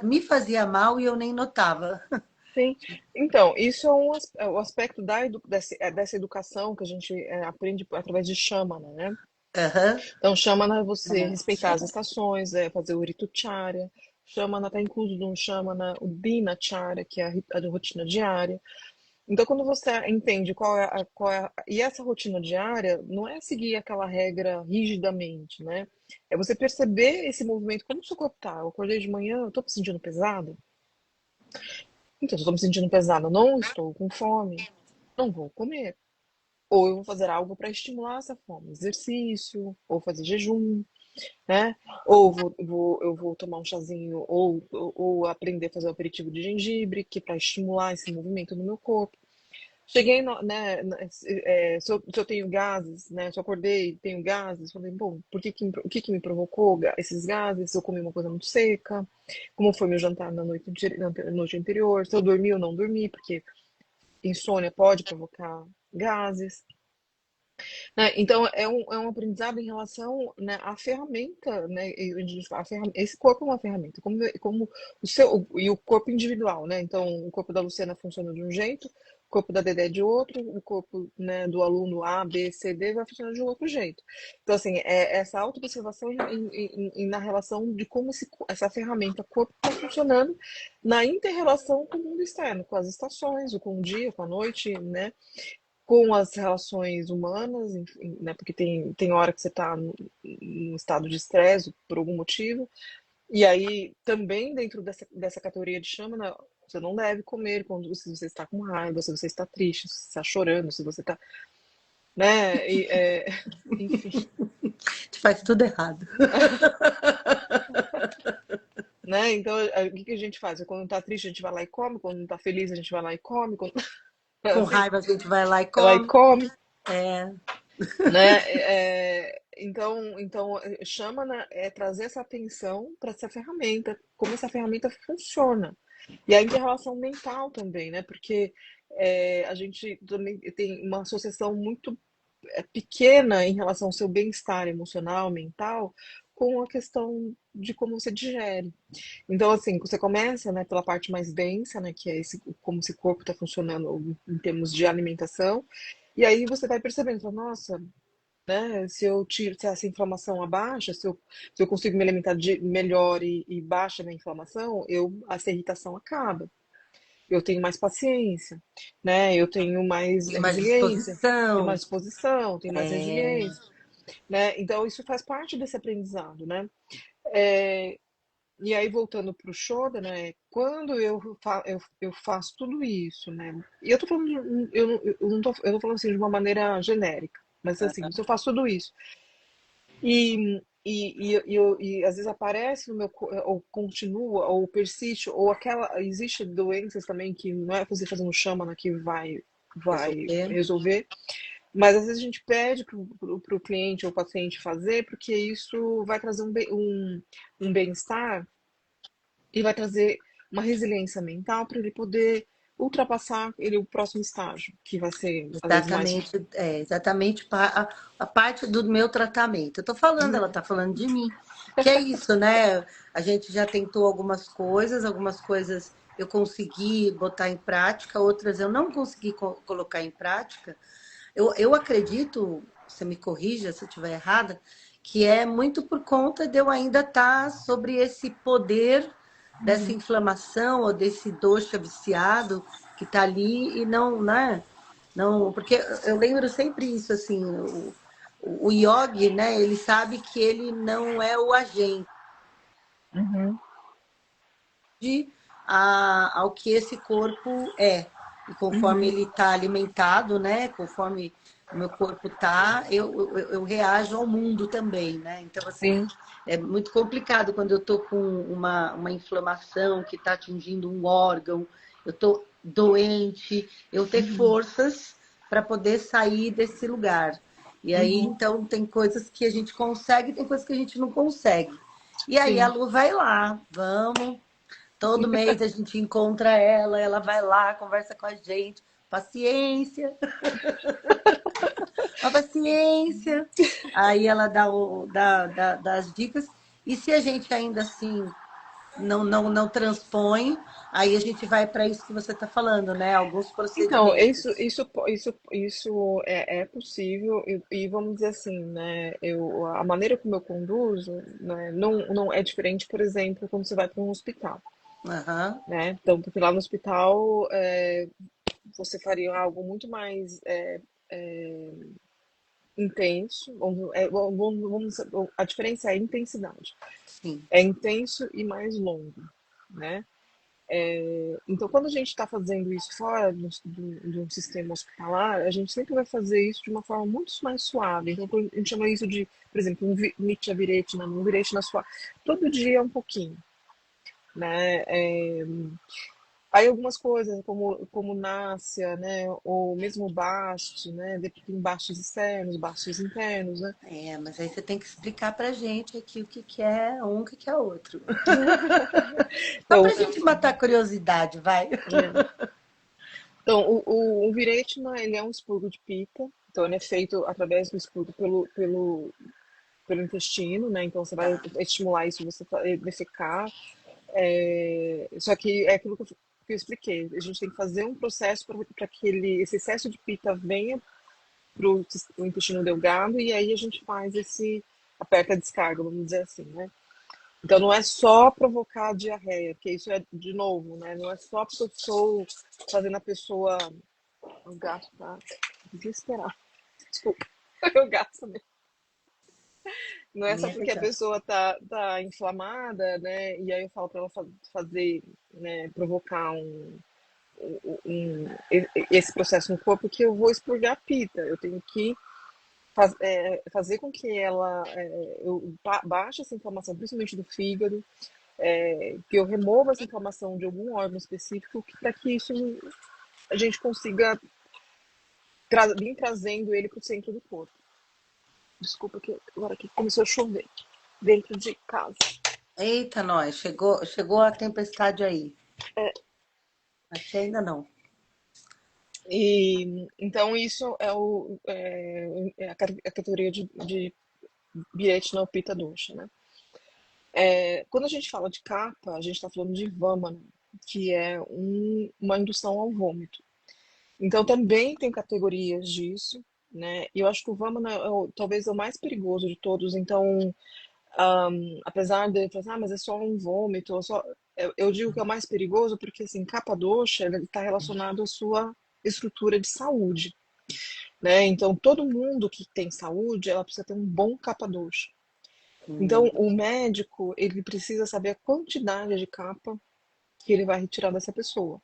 A: me fazia mal e eu nem notava.
B: Sim. Então, isso é é o aspecto dessa educação que a gente aprende através de Shamana, né?
A: Aham.
B: Então, Shamana é você respeitar as estações, é fazer o Ritucharya. Shamana está incluso no Shamana, o Dinacharya, que é a rotina diária. Então, quando você entende e essa rotina diária não é seguir aquela regra rigidamente, né? É você perceber esse movimento, como o seu corpo tá. Eu acordei de manhã, eu tô me sentindo pesado? Então, se eu tô me sentindo pesado, eu não estou com fome, não vou comer. Ou eu vou fazer algo para estimular essa fome, exercício, ou fazer jejum, né? Ou eu vou tomar um chazinho, ou aprender a fazer o aperitivo de gengibre, que é para estimular esse movimento no meu corpo. Cheguei, se eu tenho gases, né? Se eu acordei e tenho gases, falei, bom, o que que me provocou esses gases? Se eu comi uma coisa muito seca, como foi meu jantar na noite anterior, se eu dormi ou não dormi, porque insônia pode provocar gases, né? Então, é um aprendizado em relação, né, à ferramenta, né? Esse corpo é uma ferramenta, como e o corpo individual, né? Então, o corpo da Luciana funciona de um jeito, o corpo da Dedé de outro, o corpo, né, do aluno A, B, C, D vai funcionar de um outro jeito. Então, assim, essa autoobservação na relação de como essa ferramenta corpo está funcionando na inter-relação com o mundo externo, com as estações, com o dia, com a noite, né? Com as relações humanas, enfim, né? Porque tem hora que você está num estado de estresse por algum motivo, e aí também dentro dessa categoria de chama, né, você não deve comer quando se você está com raiva, se você está triste, se você está chorando, se você está, né, enfim,
A: A gente faz tudo errado.
B: né, então o que que a gente faz? Quando está triste a gente vai lá e come, quando está feliz a gente vai lá e come, quando,
A: Com
B: assim,
A: raiva a gente vai lá e
B: vai lá e
A: come.
B: come,
A: É,
B: né? Então chama, né, trazer essa atenção para essa ferramenta, como essa ferramenta funciona. E a inter-relação mental também, né? Porque a gente também tem uma associação muito pequena em relação ao seu bem-estar emocional, mental, com a questão de como você digere. Então, assim, você começa, né, pela parte mais densa, né, que é como esse corpo está funcionando em termos de alimentação, e aí você vai percebendo, fala, nossa, né? Se essa inflamação abaixa, se eu consigo me alimentar melhor e baixa a minha inflamação, essa irritação acaba. Eu tenho mais paciência, né? Eu tenho mais
A: tem mais
B: resiliência, tenho mais
A: disposição.
B: disposição, tenho mais
A: É,
B: resiliência, né? Então isso faz parte desse aprendizado, né? É, e aí voltando para o Shoda, né? Quando eu faço tudo isso, né? E eu tô falando, eu não tô falando assim de uma maneira genérica, mas assim, se eu faço tudo isso e às vezes aparece no ou continua, ou persiste, ou existe doenças também que não é você fazendo Shamana que vai
A: resolver.
B: resolver, mas às vezes a gente pede para o cliente ou paciente fazer, porque isso vai trazer um bem-estar e vai trazer uma resiliência mental para ele poder ultrapassar o próximo estágio, que vai ser, às vezes, mais.
A: Exatamente a parte do meu tratamento. Eu tô falando, ela
B: Uhum,
A: tá falando de mim. Que é isso, né? A gente já tentou algumas coisas eu consegui botar em prática, outras eu não consegui colocar em prática. Eu acredito, você me corrija se eu estiver errada, que é muito por conta de eu ainda estar sobre esse poder dessa
B: uhum,
A: inflamação ou desse doxa viciado que está ali e não, né? Não, porque eu lembro sempre isso assim, o yogi, né? Ele sabe que ele não é o agente
B: uhum,
A: ao que esse corpo é. E conforme
B: uhum,
A: ele está alimentado, né? Conforme o meu corpo tá, eu reajo ao mundo também, né? Então, assim,
B: sim.
A: é muito complicado quando eu tô com uma inflamação que está atingindo um órgão, eu tô doente, eu ter
B: Uhum,
A: forças para poder sair desse lugar. E aí,
B: uhum,
A: então, tem coisas que a gente consegue, tem coisas que a gente não consegue. E aí a
B: sim.
A: Lu vai lá, vamos. Todo mês a gente encontra ela, ela vai lá, conversa com a gente. Paciência, uma paciência. Aí ela dá as dicas. E se a gente ainda assim não transpõe, aí a gente vai para isso que você está falando, né? Alguns
B: Então,
A: procedimentos.
B: isso é possível e vamos dizer assim, né? A maneira como eu conduzo, né, não é diferente, por exemplo, quando você vai para um hospital,
A: Aham,
B: né? Então, porque lá no hospital você faria algo muito mais intenso. A diferença é a intensidade.
A: sim.
B: É intenso e mais longo, né? Então, quando a gente está fazendo isso fora de um sistema hospitalar, a gente sempre vai fazer isso de uma forma muito mais suave. Então, a gente chama isso de, por exemplo, mitja viretina, um viretina suave. Todo dia é um pouquinho, né? Aí algumas coisas, como náusea, né? Ou mesmo baste, né? Tem bastes externos, bastes internos, né?
A: É, mas aí você tem que explicar pra gente aqui o que que é um, o que que é outro. Só
B: Então,
A: pra gente matar a curiosidade, vai.
B: é, então, o viretima, ele é um expurgo de pita. Então, ele é feito através do expurgo pelo intestino, né? Então, você vai
A: Tá.
B: estimular isso, você defecar. Só que é aquilo que eu expliquei. A gente tem que fazer um processo para que esse excesso de pita venha para o intestino delgado e aí a gente faz aperta a descarga, vamos dizer assim, né? Então não é só provocar diarreia, porque isso é, de novo, né? Não é só porque eu estou fazendo a pessoa. O gato tá desesperado. Desculpa, o gato também. Não é só
A: Nem
B: porque a
A: pensar.
B: pessoa tá inflamada, né? E aí eu falo para ela fazer, né? Provocar esse processo no corpo que eu vou expurgar a pita. Eu tenho que fazer com que ela baixe essa inflamação, principalmente do fígado, que eu remova essa inflamação de algum órgão específico, para que isso a gente consiga vir trazendo ele para o centro do corpo. Desculpa que agora que começou a chover dentro de casa.
A: Eita, nós, chegou a tempestade aí. Aqui ainda não.
B: E então isso é a categoria de bilhete na pita doxa, né? Quando a gente fala de capa, a gente está falando de vâmana, que é uma indução ao vômito. Então também tem categorias disso, né? E eu acho que o vâmana talvez é o mais perigoso de todos. Então, apesar de falar, mas é só um vômito, eu digo que é o mais perigoso porque assim, capa doxa está relacionado à sua estrutura de saúde, né? Então todo mundo que tem saúde, ela precisa ter um bom capa doxa. Então,
A: Hum,
B: o médico, ele precisa saber a quantidade de capa que ele vai retirar dessa pessoa.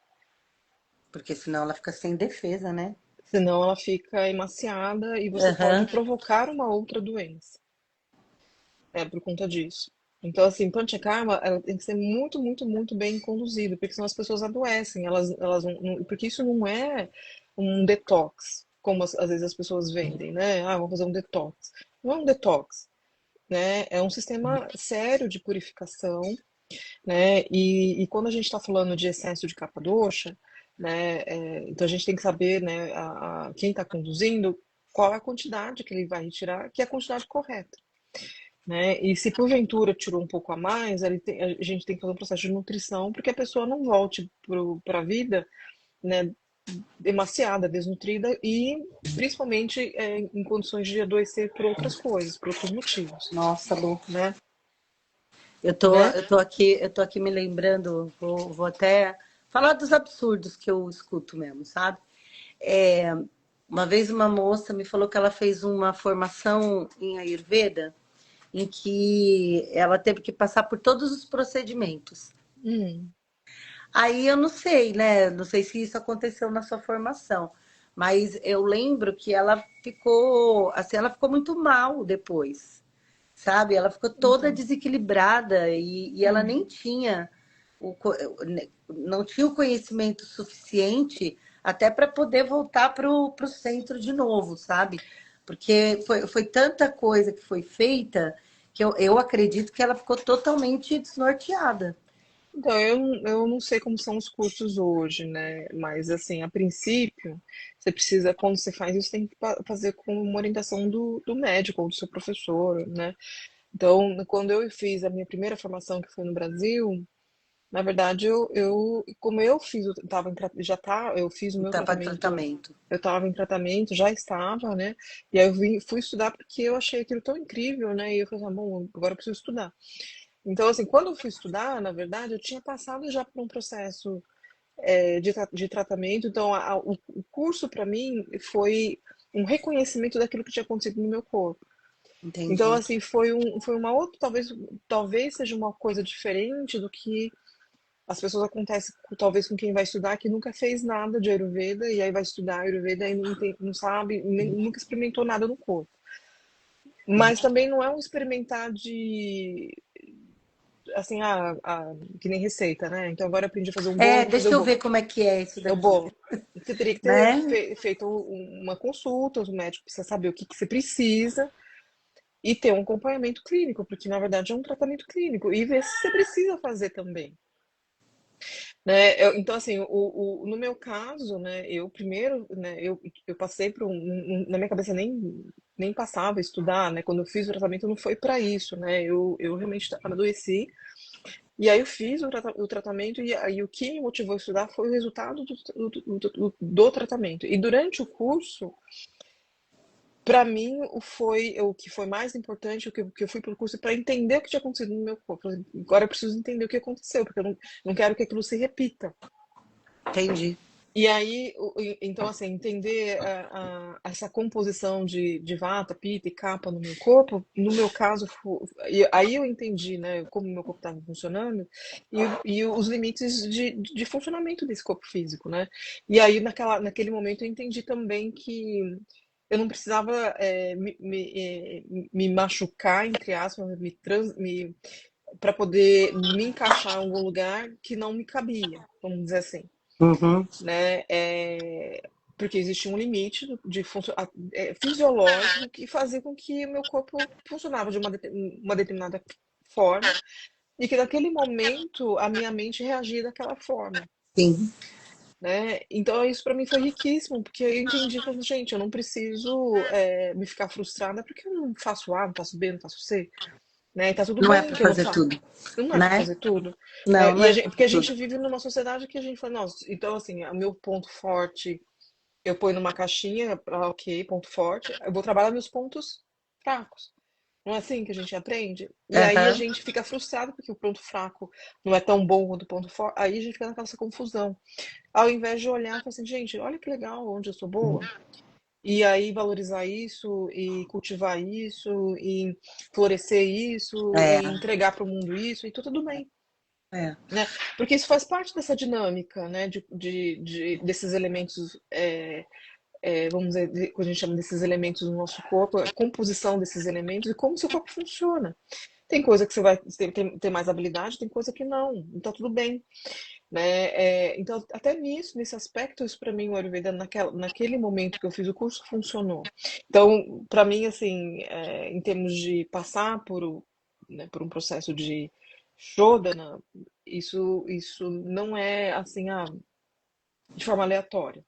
A: porque senão ela fica sem defesa, né?
B: Senão ela fica emaciada e você pode
A: Aham.
B: provocar uma outra doença, por conta disso. Então, assim, panchakarma, ela tem que ser muito, muito, muito bem conduzido, porque senão as pessoas adoecem. Elas porque isso não é um detox, como às vezes as pessoas vendem, né? Ah, vamos fazer um detox. Não é um detox, né? É um sistema sério de purificação, né? E quando a gente está falando de excesso de capa-doxa, né? Então a gente tem que saber, né? Quem está conduzindo, qual é a quantidade que ele vai retirar, que é a quantidade correta, né? E se porventura tirou um pouco a mais, a gente tem que fazer um processo de nutrição para que a pessoa não volte para a vida, né? Emaciada, desnutrida e principalmente em condições de adoecer por outras coisas, por outros motivos,
A: Nossa, Lu.
B: né?
A: Eu tô,
B: Né?
A: eu tô aqui me lembrando, vou até falar dos absurdos que eu escuto mesmo, sabe? É, uma vez uma moça me falou que ela fez uma formação em Ayurveda em que ela teve que passar por todos os procedimentos.
B: Hum.
A: Aí eu não sei, né? Não sei se isso aconteceu na sua formação, mas eu lembro que ela ficou, assim, ela ficou muito mal depois, sabe? Ela ficou toda
B: Então,
A: desequilibrada e ela
B: hum.
A: nem tinha não tinha o conhecimento suficiente até para poder voltar pro centro de novo, sabe? Porque foi tanta coisa que foi feita que eu acredito que ela ficou totalmente desnorteada.
B: Então, eu não sei como são os cursos hoje, né? Mas, assim, a princípio, você precisa, quando você faz isso, tem que fazer com uma orientação do médico ou do seu professor, né? Então, quando eu fiz a minha primeira formação, que foi no Brasil, Na verdade, como eu fiz, eu fiz o meu
A: Tá para
B: tratamento,
A: tratamento.
B: eu estava em tratamento, já estava, né? E aí fui estudar porque eu achei aquilo tão incrível, né? E eu falei, bom, agora eu preciso estudar. Então, assim, quando eu fui estudar, na verdade, eu tinha passado já por um processo de tratamento, então o curso para mim foi um reconhecimento daquilo que tinha acontecido no meu corpo. Então,
A: Entendi.
B: assim, foi uma outra, talvez seja uma coisa diferente do que as pessoas acontecem, talvez, com quem vai estudar que nunca fez nada de Ayurveda e aí vai estudar Ayurveda e não sabe, nunca experimentou nada no corpo. Mas também não é um experimentar de, assim, que nem receita, né? Então agora eu aprendi a fazer um bolo,
A: É,
B: vou fazer o
A: deixa eu
B: bolo.
A: ver como é que é isso
B: É o
A: daqui,
B: bolo. Você teria que ter
A: né?
B: feito uma consulta, o médico precisa saber o que você precisa e ter um acompanhamento clínico, porque na verdade é um tratamento clínico, e ver se você precisa fazer também. Né? Então, assim, no meu caso, né, eu primeiro, né, eu passei por na minha cabeça nem passava a estudar, né? Quando eu fiz o tratamento não foi para isso, né? Eu realmente adoeci. E aí eu fiz o tratamento e aí o que me motivou a estudar foi o resultado do tratamento. E durante o curso, para mim, o que foi mais importante, que eu fui para o curso para entender o que tinha acontecido no meu corpo. Agora eu preciso entender o que aconteceu, porque eu não quero que aquilo se repita.
A: Entendi.
B: E aí, então, assim, entender essa composição de vata, pitta e kapha no meu corpo, no meu caso, e aí eu entendi, né, como o meu corpo estava funcionando e os limites de funcionamento desse corpo físico, né? E aí, naquele momento, eu entendi também que eu não precisava me machucar, entre aspas, para poder me encaixar em algum lugar que não me cabia, vamos dizer assim,
A: Uhum.
B: né? Porque existia um limite fisiológico que fazia com que o meu corpo funcionava de uma determinada forma e que naquele momento a minha mente reagia daquela forma.
A: Sim.
B: Né? Então isso para mim foi riquíssimo, porque eu entendi, falei, gente, eu não preciso me ficar frustrada porque eu não faço A, não faço B, não faço C, né? E tá tudo
A: Não é
B: bem
A: para
B: que eu não
A: fazer
B: faço.
A: tudo,
B: Não é para
A: né?
B: fazer tudo,
A: Não,
B: né?
A: não é para
B: Porque a
A: fazer
B: gente
A: tudo.
B: vive numa sociedade que a gente fala, nossa, então assim, o meu ponto forte eu ponho numa caixinha, ok, ponto forte, eu vou trabalhar meus pontos fracos. Não é assim que a gente aprende? E aí a
A: Aham.
B: gente fica frustrado porque o ponto fraco não é tão bom quanto o ponto forte. Aí a gente fica naquela confusão. Ao invés de olhar e falar assim, gente, olha que legal onde eu sou boa. E aí valorizar isso e cultivar isso e florescer isso
A: É,
B: e entregar para o mundo isso e tudo bem,
A: é.
B: né? Porque isso faz parte dessa dinâmica, né? Desses elementos vamos dizer, quando a gente chama desses elementos do nosso corpo, a composição desses elementos e como seu corpo funciona. Tem coisa que você vai ter mais habilidade, tem coisa que não, então tudo bem, né? Então, até nesse aspecto, isso para mim, o Ayurveda, naquele momento que eu fiz o curso, funcionou. Então, para mim, assim, em termos de passar né, por um processo de Shodhana, isso não é, assim, de forma aleatória.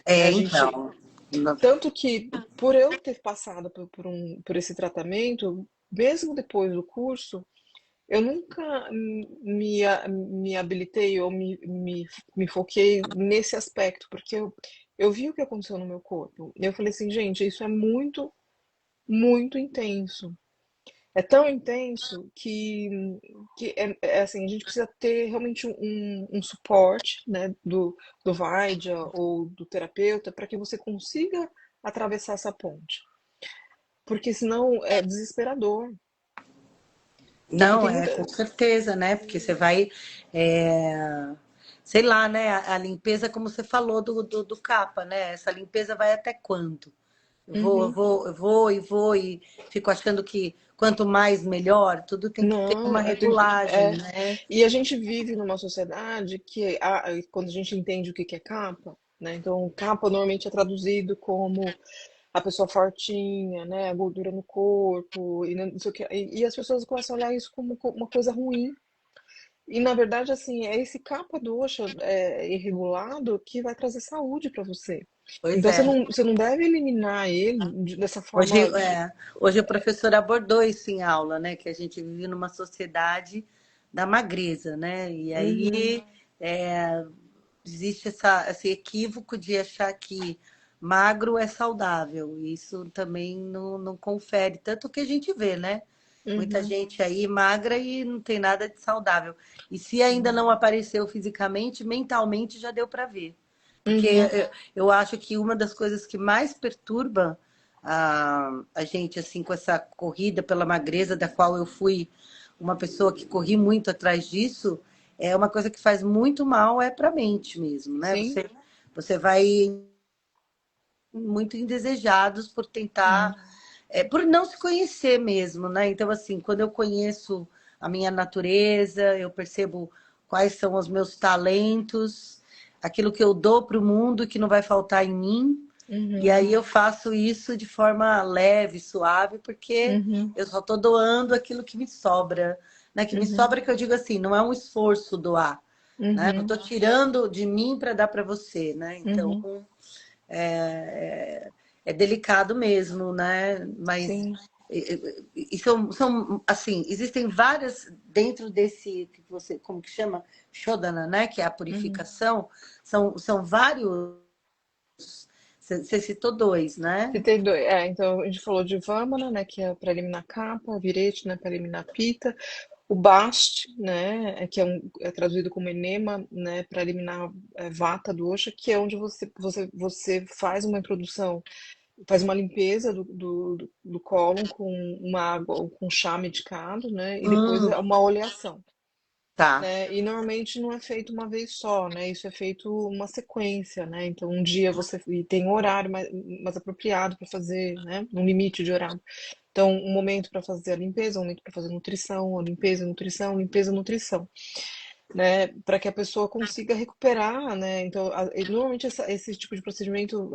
B: Né?
A: É,
B: A gente,
A: então.
B: tanto que, por eu ter passado por esse tratamento, mesmo depois do curso, eu nunca me habilitei ou me foquei nesse aspecto, porque eu vi o que aconteceu no meu corpo. E eu falei assim, gente, isso é muito, muito intenso. É tão intenso que assim, a gente precisa ter realmente um suporte, né, do Vaidya ou do terapeuta para que você consiga atravessar essa ponte. Porque senão é desesperador. Né?
A: Não, é com certeza, né? Porque você vai, é, sei lá, né? A limpeza, como você falou do capa, né? Essa limpeza vai até quando?
B: Uhum.
A: Eu vou e fico achando que quanto mais melhor, tudo tem que ter
B: Não,
A: uma regulagem,
B: é.
A: né?
B: E a gente vive numa sociedade que, quando a gente entende o que que é capa, né? Então, capa normalmente é traduzido como a pessoa fortinha, né? A gordura no corpo, e não sei o que. E as pessoas começam a olhar isso como uma coisa ruim. E, na verdade, assim, é esse capa dosha irregulado que vai trazer saúde para você.
A: Pois
B: Então,
A: é.
B: você não deve eliminar ele dessa
A: Hoje,
B: forma.
A: hoje o professor abordou isso em aula, né? Que a gente vive numa sociedade, da magreza, né? E
B: Uhum,
A: aí existe esse equívoco de achar que magro é saudável. Isso também não confere, tanto que a gente vê, né? Muita
B: uhum,
A: gente aí magra e não tem nada de saudável. E se ainda não apareceu fisicamente, mentalmente já deu para ver. Porque
B: uhum,
A: eu acho que uma das coisas que mais perturba a gente, assim, com essa corrida pela magreza, da qual eu fui uma pessoa que corri muito atrás disso, é uma coisa que faz muito mal, é para a mente mesmo, né?
B: sim,
A: Você vai muito indesejados por tentar,
B: uhum,
A: por não se conhecer mesmo, né? Então, assim, quando eu conheço a minha natureza, eu percebo quais são os meus talentos, aquilo que eu dou para o mundo que não vai faltar em mim. E
B: uhum,
A: aí eu faço isso de forma leve, suave, porque
B: uhum,
A: eu só estou doando aquilo que me sobra. Né? Que me
B: uhum,
A: sobra, que eu digo assim, não é um esforço doar. Né? Não
B: uhum,
A: estou tirando de mim para dar para você. Né? Então,
B: uhum,
A: é delicado mesmo, né? Mas
B: sim,
A: e são assim, existem várias dentro desse que você, como que chama? Shodana, né? Que é a
B: uhum.
A: purificação, são vários. Você citou dois, né?
B: Citei dois. Então a gente falou de Vamana, né, que é para eliminar capa, Virete, né, para eliminar pita, o Bast, né, que é traduzido como enema, né, para eliminar Vata dosha, que é onde você faz uma introdução, faz uma limpeza do cólon com uma água ou com chá medicado, né, e depois é
A: Hum,
B: uma oleação.
A: tá.
B: Né? E normalmente não é feito uma vez só, né? Isso é feito uma sequência, né? Então um dia você e tem um horário mais apropriado para fazer, né? Um limite de horário. Então um momento para fazer a limpeza, um momento para fazer nutrição, a limpeza, nutrição, né? Para que a pessoa consiga recuperar, né? Então e normalmente esse tipo de procedimento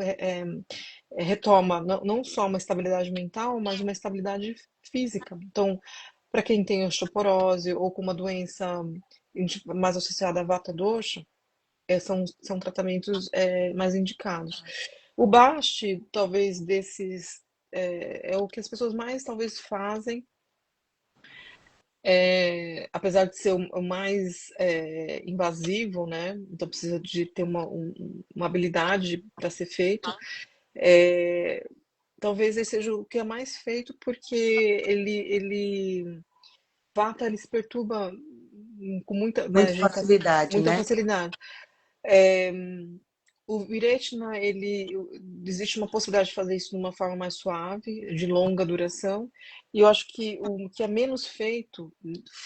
B: retoma não só uma estabilidade mental, mas uma estabilidade física. Então para quem tem osteoporose ou com uma doença mais associada à vata dosha, são tratamentos mais indicados. O Bast, talvez desses, é o que as pessoas mais talvez fazem, apesar de ser o mais invasivo, né? Então precisa de ter uma habilidade para ser feito. É, talvez esse seja o que é mais feito porque ele Vata ele se perturba com muita, né, a
A: Muita
B: gente sabe,
A: facilidade,
B: muita
A: né?
B: facilidade. O Viretna, existe uma possibilidade de fazer isso de uma forma mais suave, de longa duração, e eu acho que o que é menos feito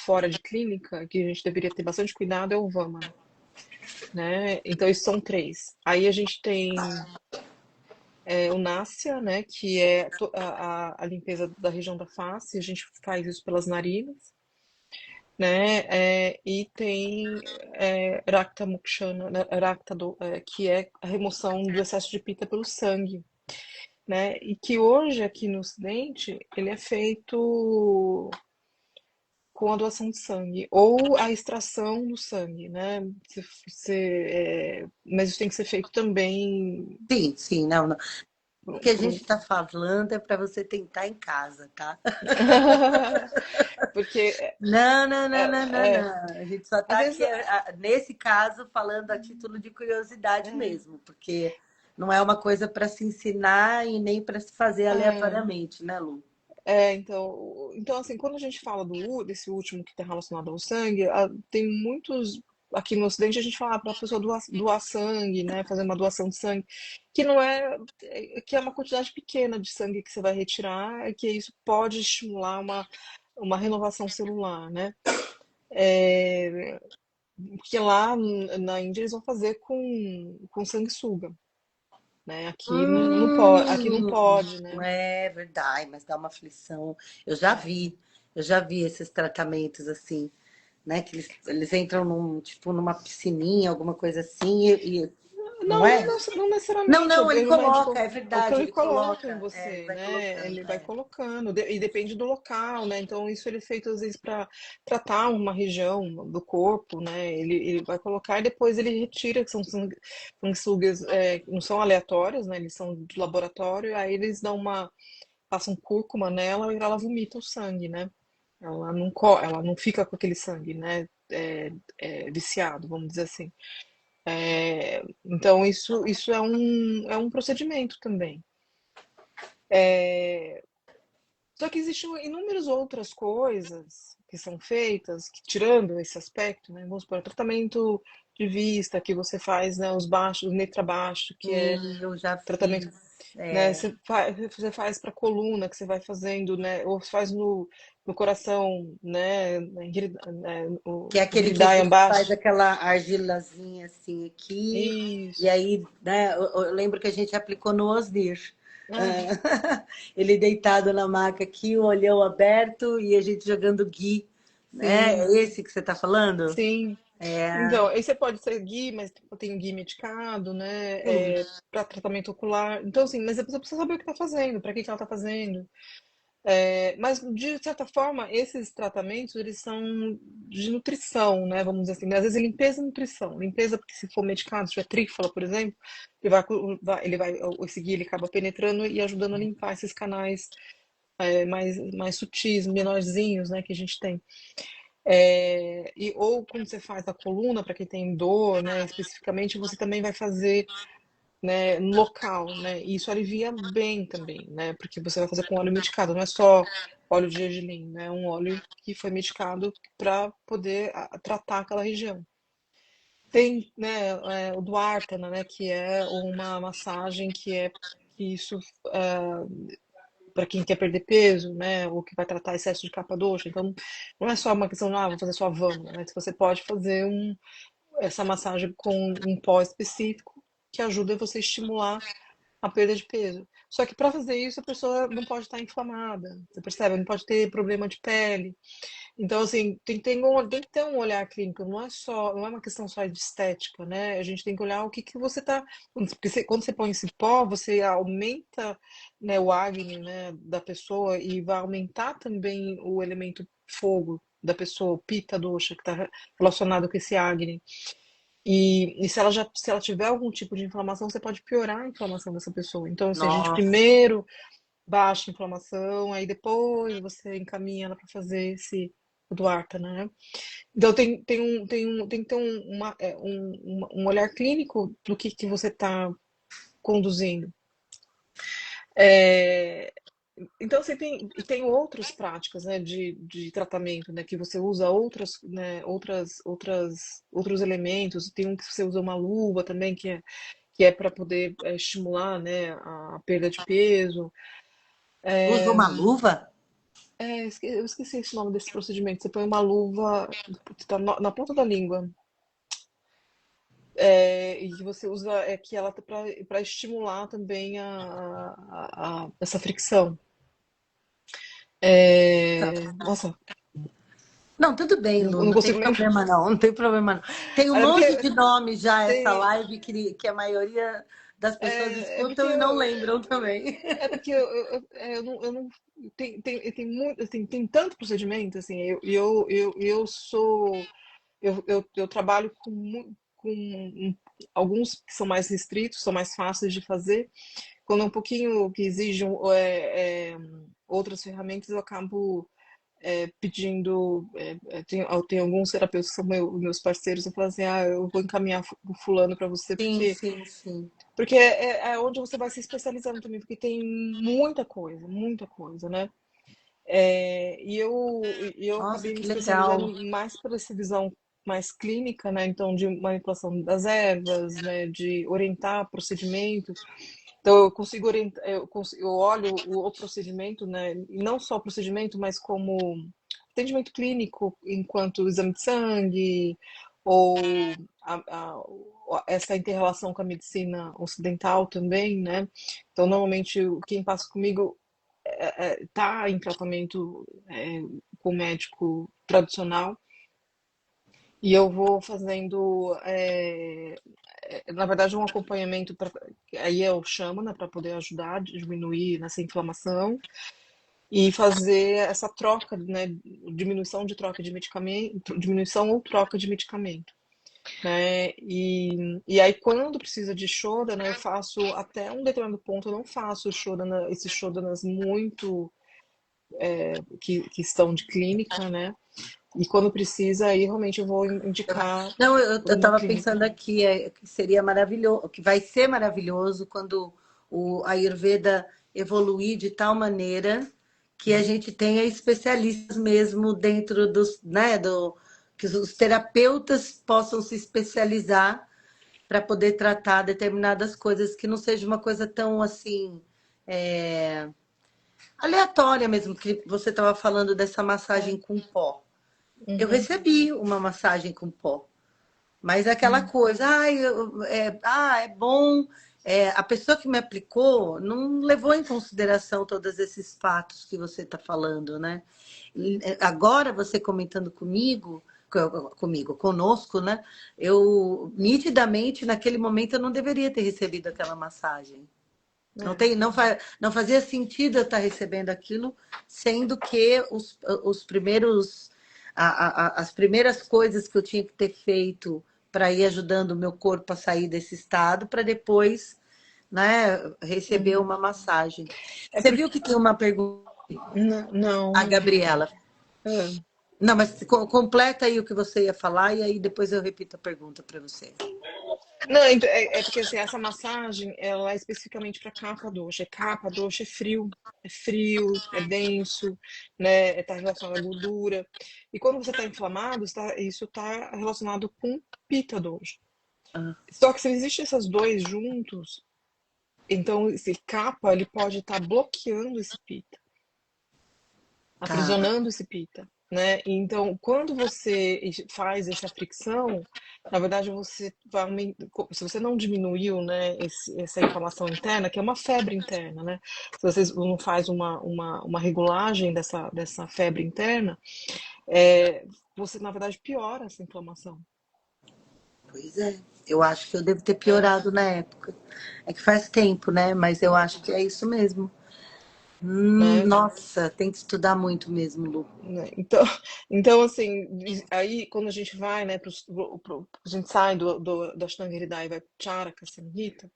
B: fora de clínica, que a gente deveria ter bastante cuidado, é o Vamana, né? Então, esses são três. Aí a gente tem o Nasya, né, que é a limpeza da região da face, a gente faz isso pelas narinas, né? E tem Rakta Mokshana, né, que é a remoção do excesso de pita pelo sangue, né? E que hoje aqui no Ocidente ele é feito com a doação de sangue ou a extração do sangue, né? Mas isso tem que ser feito também
A: Sim, sim, não, não. O que a
B: por
A: gente está falando é para você tentar em casa, tá?
B: porque
A: Não, não, não, não, não,
B: é, é,
A: não. A gente só
B: às
A: está
B: vezes
A: aqui, nesse caso, falando a título de curiosidade
B: é,
A: mesmo, porque não é uma coisa para se ensinar e nem para se fazer
B: é,
A: aleatoriamente, né, Lu?
B: então assim, quando a gente fala desse último que está relacionado ao sangue, tem muitos. Aqui no Ocidente a gente fala para a pessoa doar sangue, né? Fazer uma doação de sangue, que não que é uma quantidade pequena de sangue que você vai retirar, e que isso pode estimular uma renovação celular, né? É, porque lá na Índia eles vão fazer com sanguessuga, né? Aqui não
A: Hum,
B: pode, né?
A: é verdade, mas dá uma aflição.
B: É.
A: Eu já vi esses tratamentos assim, né? Que eles entram tipo, numa piscininha, alguma coisa assim, não
B: Não,
A: é?
B: não
A: Não,
B: necessariamente.
A: não, ele
B: O
A: coloca,
B: médico,
A: é
B: o que
A: verdade,
B: ele
A: ele
B: coloca em
A: coloca, ele
B: você,
A: vai
B: né?
A: colocando,
B: Ele vai colocando. E depende do local, né? Então, isso ele é feito às vezes para tratar uma região do corpo, né? Ele vai colocar e depois ele retira, que são sanguessugas, não são aleatórias, né? Eles são de laboratório, aí eles passam cúrcuma nela e ela vomita o sangue, né? ela não fica com aquele sangue, né, viciado, vamos dizer assim. Então isso é um procedimento também. Só que existem inúmeras outras coisas que são feitas, que, tirando esse aspecto, né, vamos supor, tratamento de vista que você faz, né, os baixos, o netra baixo, que é
A: Sim, eu já
B: tratamento,
A: fiz.
B: né, você faz para coluna, que você vai fazendo, né, ou faz no coração, né,
A: Que é
B: o
A: aquele que a
B: Hridayan
A: gente faz
B: Bash.
A: aquela argilazinha assim aqui, e
B: Isso.
A: aí, né, eu lembro que a gente aplicou no Osdir.
B: Ah,
A: Ah, ele deitado na maca aqui, o olhão aberto e a gente jogando gui, né?
B: sim,
A: É esse que você está falando?
B: sim.
A: É,
B: Então, aí você pode seguir, mas tem guia medicado,
A: sim.
B: né, para tratamento ocular. Então, assim, mas a pessoa precisa saber o que está fazendo, para que que ela está fazendo. Mas, de certa forma, esses tratamentos, eles são de nutrição, né, vamos dizer assim. Às vezes, é limpeza e nutrição. Limpeza, porque se for medicado, se tiver trífala, por exemplo, esse guia ele acaba penetrando e ajudando a limpar esses canais mais sutis, menorzinhos, né, que a gente tem. Ou quando você faz a coluna, para quem tem dor, né, especificamente, você também vai fazer, né, no local, né, e isso alivia bem também, né, porque você vai fazer com óleo medicado, não é só óleo de gergelim, né, é um óleo que foi medicado para poder tratar aquela região. Tem, né, o Duartana, né, que é uma massagem que isso para quem quer perder peso, né, ou que vai tratar excesso de capa-doxa. Então, não é só uma questão de, vou fazer só vâmina, né? Você pode fazer essa massagem com um pó específico que ajuda você a estimular a perda de peso. Só que para fazer isso, a pessoa não pode estar inflamada, você percebe? Não pode ter problema de pele. Então, assim, tem que ter um olhar clínico, não é uma questão só de estética, né? A gente tem que olhar o que que você tá. Porque quando você põe esse pó, você aumenta, né, o Agni, né, da pessoa e vai aumentar também o elemento fogo da pessoa, o Pitta dosha, que está relacionado com esse Agni. E se ela tiver algum tipo de inflamação, você pode piorar a inflamação dessa pessoa. Então, assim, a gente
A: Nossa.
B: primeiro baixa a inflamação, aí depois você encaminha ela para fazer esse o Duarta, né? Então tem que ter um olhar clínico do que você está conduzindo. É, então você tem outras práticas, né, de tratamento, né, que você usa outros elementos. Tem um que você usa uma luva também, que é para poder estimular, né, a perda de peso.
A: Usa uma luva?
B: Eu esqueci esse nome desse procedimento. Você põe uma luva, putz, tá na ponta da língua, e que você usa que ela tá para estimular também essa fricção. Nossa,
A: Não, tudo bem, Lu,
B: não
A: não tem
B: consigo lembrar.
A: problema não, não tem problema não. Tem um
B: É
A: monte de
B: porque
A: nome já essa
B: tem,
A: live que a maioria das pessoas
B: é porque
A: escutam e não lembram também.
B: é porque eu não tem muito assim, tem tanto procedimento assim. Eu sou eu trabalho alguns que são mais restritos, são mais fáceis de fazer. Quando é um pouquinho que exigem outras ferramentas, eu acabo pedindo. Eu tenho alguns terapeutas que são meus parceiros, eu falo assim: eu vou encaminhar o fulano para você,
A: Sim, sim, sim.
B: porque é onde você vai se especializando também, porque tem muita coisa, né? E eu
A: Nossa,
B: acabei me
A: que
B: especializando
A: legal.
B: mais por essa visão mais clínica, né? Então, de manipulação das ervas, né? De orientar procedimento. Então, eu consigo orientar, eu olho o procedimento, né? E não só o procedimento, mas como atendimento clínico, enquanto exame de sangue, ou essa inter-relação com a medicina ocidental também, né? Então, normalmente, quem passa comigo está em tratamento com médico tradicional e eu vou fazendo, na verdade, um acompanhamento aí eu chamo, né, para poder ajudar a diminuir nessa inflamação e fazer essa troca, né, diminuição de troca de medicamento, diminuição ou troca de medicamento. Né? E aí, quando precisa de Shodana, eu faço até um determinado ponto, eu não faço Shodana, esses Shodanas muito que estão de clínica, né? E quando precisa, aí realmente eu vou indicar
A: Não, eu
B: uma
A: estava
B: clínica.
A: pensando aqui que seria maravilhoso, que vai ser maravilhoso quando o Ayurveda evoluir de tal maneira que a gente tenha especialistas mesmo dentro dos, né, que os terapeutas possam se especializar para poder tratar determinadas coisas, que não seja uma coisa tão assim é, aleatória mesmo, que você estava falando dessa massagem
B: É.
A: com pó. Eu
B: Uhum,
A: recebi uma massagem com pó. Mas é aquela
B: uhum,
A: coisa, é bom. A pessoa que me aplicou não levou em consideração todos esses fatos que você está falando, né? Agora você comentando conosco, né? Eu nitidamente naquele momento eu não deveria ter recebido aquela massagem.
B: é,
A: Não fazia sentido eu estar recebendo aquilo, sendo que os primeiros, as primeiras coisas que eu tinha que ter feito para ir ajudando o meu corpo a sair desse estado, para depois, né, receber
B: uhum.
A: uma massagem.
B: É
A: Você
B: porque.
A: viu que tem uma pergunta,
B: Não,
A: a
B: não vi.
A: Gabriela.
B: É.
A: Não, mas completa aí o que você ia falar e aí depois eu repito a pergunta para você.
B: Não, é porque assim, essa massagem, ela é especificamente para capa doxa. Capa doxa é frio, é denso, né? Está relacionado à gordura. E quando você está inflamado, isso está relacionado com pita doxa.
A: Ah,
B: Só que se existem esses dois juntos, então esse capa ele pode estar bloqueando esse pita,
A: tá.
B: aprisionando esse pita, né? Então, quando você faz essa fricção, na verdade você vai se você não diminuiu, né, essa inflamação interna, que é uma febre interna, né? Se você não faz uma regulagem dessa febre interna, você na verdade piora essa inflamação,
A: Pois é. Eu acho que eu devo ter
B: né?
A: piorado na época. É que faz tempo, né? Mas eu acho que é isso mesmo.
B: Né?
A: Nossa, tem que estudar muito mesmo, Lu.
B: Né? Então, então, assim, aí quando a gente vai, né, a gente sai da Ashtanga Hridaya e vai pro Charaka Samhita,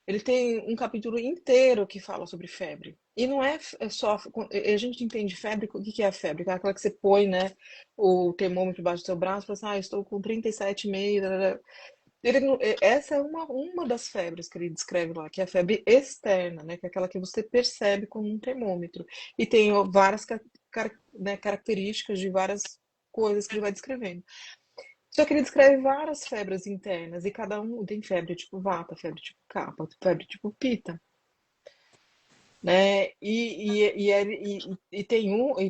B: ele tem um capítulo inteiro que fala sobre febre. E não é só. A gente entende febre, o que que é a febre? É aquela que você põe, né, o termômetro embaixo do seu braço e fala assim, estou com 37,5. Essa é uma das febres que ele descreve lá, que é a febre externa, né, que é aquela que você percebe com um termômetro. E tem várias né, características de várias coisas que ele vai descrevendo. Só que ele descreve várias febres internas e cada um tem febre tipo vata, febre tipo kapha, febre tipo pita, né? E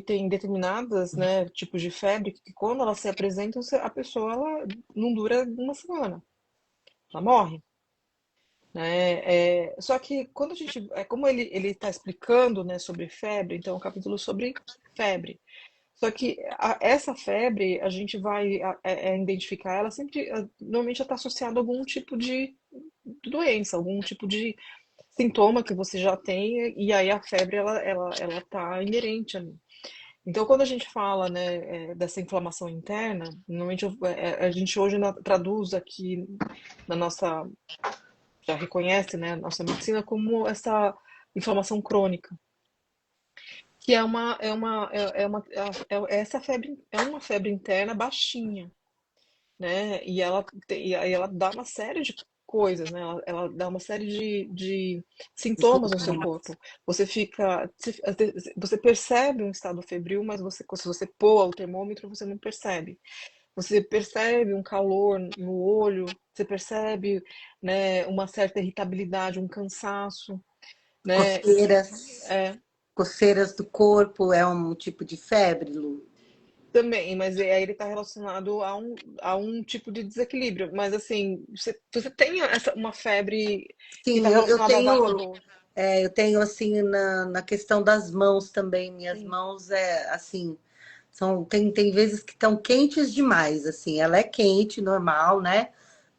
B: tem determinadas, né, tipos de febre que quando elas se apresentam, a pessoa ela não dura uma semana, ela morre. Né? Só que quando a gente, como ele está explicando, né, sobre febre, então é um capítulo sobre febre. Só que essa febre, a gente vai identificar ela sempre, normalmente ela está associada a algum tipo de doença, algum tipo de sintoma que você já tem, e aí a febre ela tá inerente ali. Então, quando a gente fala, né, dessa inflamação interna, normalmente a gente hoje traduz aqui na nossa, já reconhece, né, a nossa medicina como essa inflamação crônica, que essa febre é uma febre interna baixinha, né? E aí ela dá uma série de coisas, né? Ela dá uma série de sintomas no seu corpo. Você fica, você percebe um estado febril, mas se você pôr o termômetro, você não percebe. Você percebe um calor no olho, você percebe, né, uma certa irritabilidade, um cansaço, né?
A: Coceiras,
B: É,
A: coceiras do corpo é um tipo de febre, Lu?
B: também, mas aí ele está relacionado a um tipo de desequilíbrio. Mas assim, você tem uma febre que está
A: Sim,
B: relacionada a vata dor.
A: eu tenho assim na questão das mãos também. Minhas
B: Sim.
A: mãos assim, tem vezes que estão quentes demais, assim. Ela é quente, normal, né?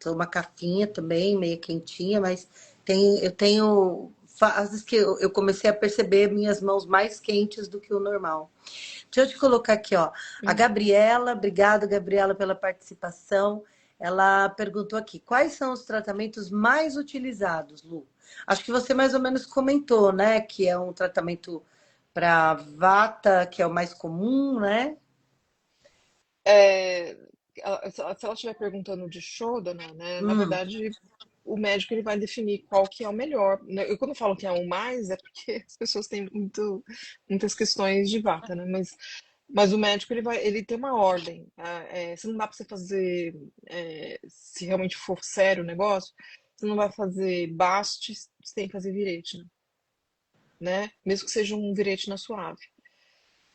A: Sou uma cafinha também, meio quentinha, mas eu tenho fases que eu comecei a perceber minhas mãos mais quentes do que o normal. Deixa eu te colocar aqui, ó. A
B: Hum.
A: Gabriela, obrigado, Gabriela, pela participação. Ela perguntou aqui: quais são os tratamentos mais utilizados, Lu? Acho que você mais ou menos comentou, né? Que é um tratamento para Vata, que é o mais comum, né?
B: É, se ela estiver perguntando de Shodana, né, na
A: Hum,
B: verdade, o médico ele vai definir qual que é o melhor, né? Eu quando falo que é o mais, é porque as pessoas têm muitas questões de Vata, né? Mas o médico ele tem uma ordem, tá? Se não dá para você fazer, se realmente for sério o negócio, você não vai fazer baste sem fazer virete, né? Mesmo que seja um virete na suave,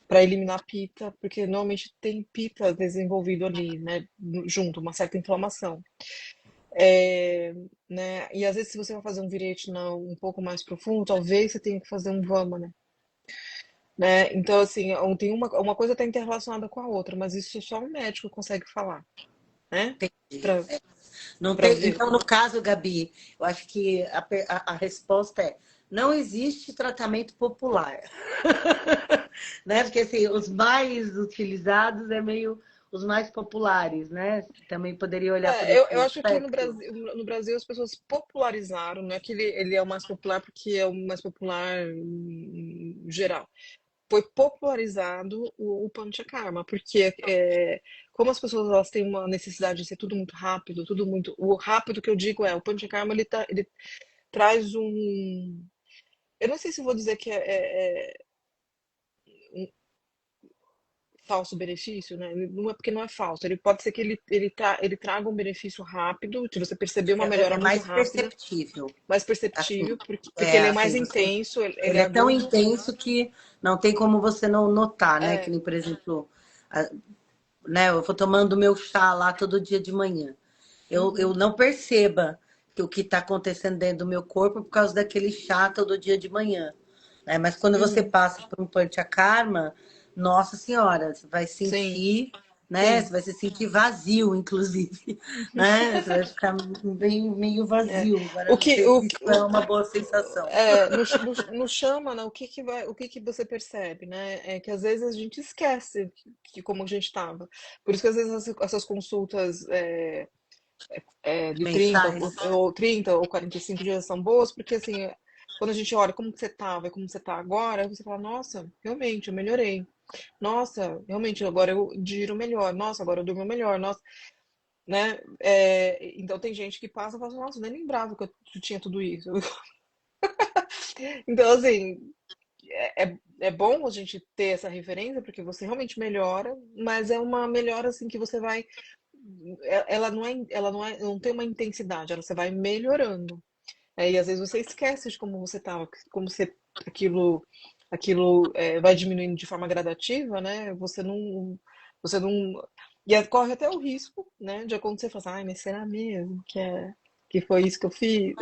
B: para eliminar pita, porque normalmente tem pita desenvolvido ali, né? Junto, uma certa inflamação. É, né? E às vezes, se você vai fazer um virete um pouco mais profundo, talvez você tenha que fazer um vama, né? Então, assim, tem uma coisa está interrelacionada com a outra, mas isso só um médico consegue falar, né?
A: entendi.
B: Para
A: Não
B: para
A: tem,
B: ver.
A: então, no caso, Gabi, eu acho que a resposta é: não existe tratamento popular. Né? Porque assim, os mais utilizados é meio os mais populares, né? Também poderia olhar por
B: Eu
A: esse
B: acho que
A: aspecto.
B: No Brasil as pessoas popularizaram, não é que ele é o mais popular porque é o mais popular geral. Foi popularizado o Panchakarma, porque como as pessoas elas têm uma necessidade de ser tudo muito rápido, tudo muito. O rápido que eu digo o Panchakarma ele traz um. Eu não sei se vou dizer que é um falso benefício, né? Não é porque não é falso. Ele pode ser que ele traga um benefício rápido, de você perceber uma melhora
A: É
B: muito
A: mais
B: rápida,
A: perceptível.
B: mais
A: Assim,
B: perceptível, porque ele é mais
A: assim, você,
B: intenso, ele
A: ele
B: é
A: é tão
B: agudo.
A: intenso que não tem como você não notar, né? Que
B: É,
A: nem, por exemplo, né? Eu vou tomando meu chá lá todo dia de manhã. Eu
B: uhum,
A: não perceba que o que está acontecendo dentro do meu corpo é por causa daquele chá todo dia de manhã. Né? Mas quando você
B: uhum,
A: passa por um panchakarma, nossa senhora, você vai
B: sim,
A: sentir, né?
B: sim.
A: Você vai se sentir vazio, inclusive, né? Você vai ficar bem, meio
B: É.
A: vazio. Agora,
B: O
A: não
B: que,
A: sei
B: o,
A: se isso
B: que-
A: é
B: o,
A: uma boa sensação.
B: no Xamana, o que que você percebe, né? É que às vezes a gente esquece como a gente estava. Por isso que às vezes essas consultas de 30
A: Mensais.
B: ou 30 ou 45 dias são boas, porque assim, quando a gente olha como que você estava e como você está agora, você fala, nossa, realmente, eu melhorei. Nossa, realmente, agora eu digiro melhor. Nossa, agora eu durmo melhor. Nossa, né? Então tem gente que passa e fala, nossa, eu nem lembrava que eu tinha tudo isso. Então, assim, é bom a gente ter essa referência, porque você realmente melhora, mas é uma melhora assim que você vai. Não tem uma intensidade, você vai melhorando. E às vezes você esquece de como você estava, como você aquilo vai diminuindo de forma gradativa, né? Você não corre até o risco, né, de acontecer, falar, assim, ai, mas será mesmo que foi isso que eu fiz?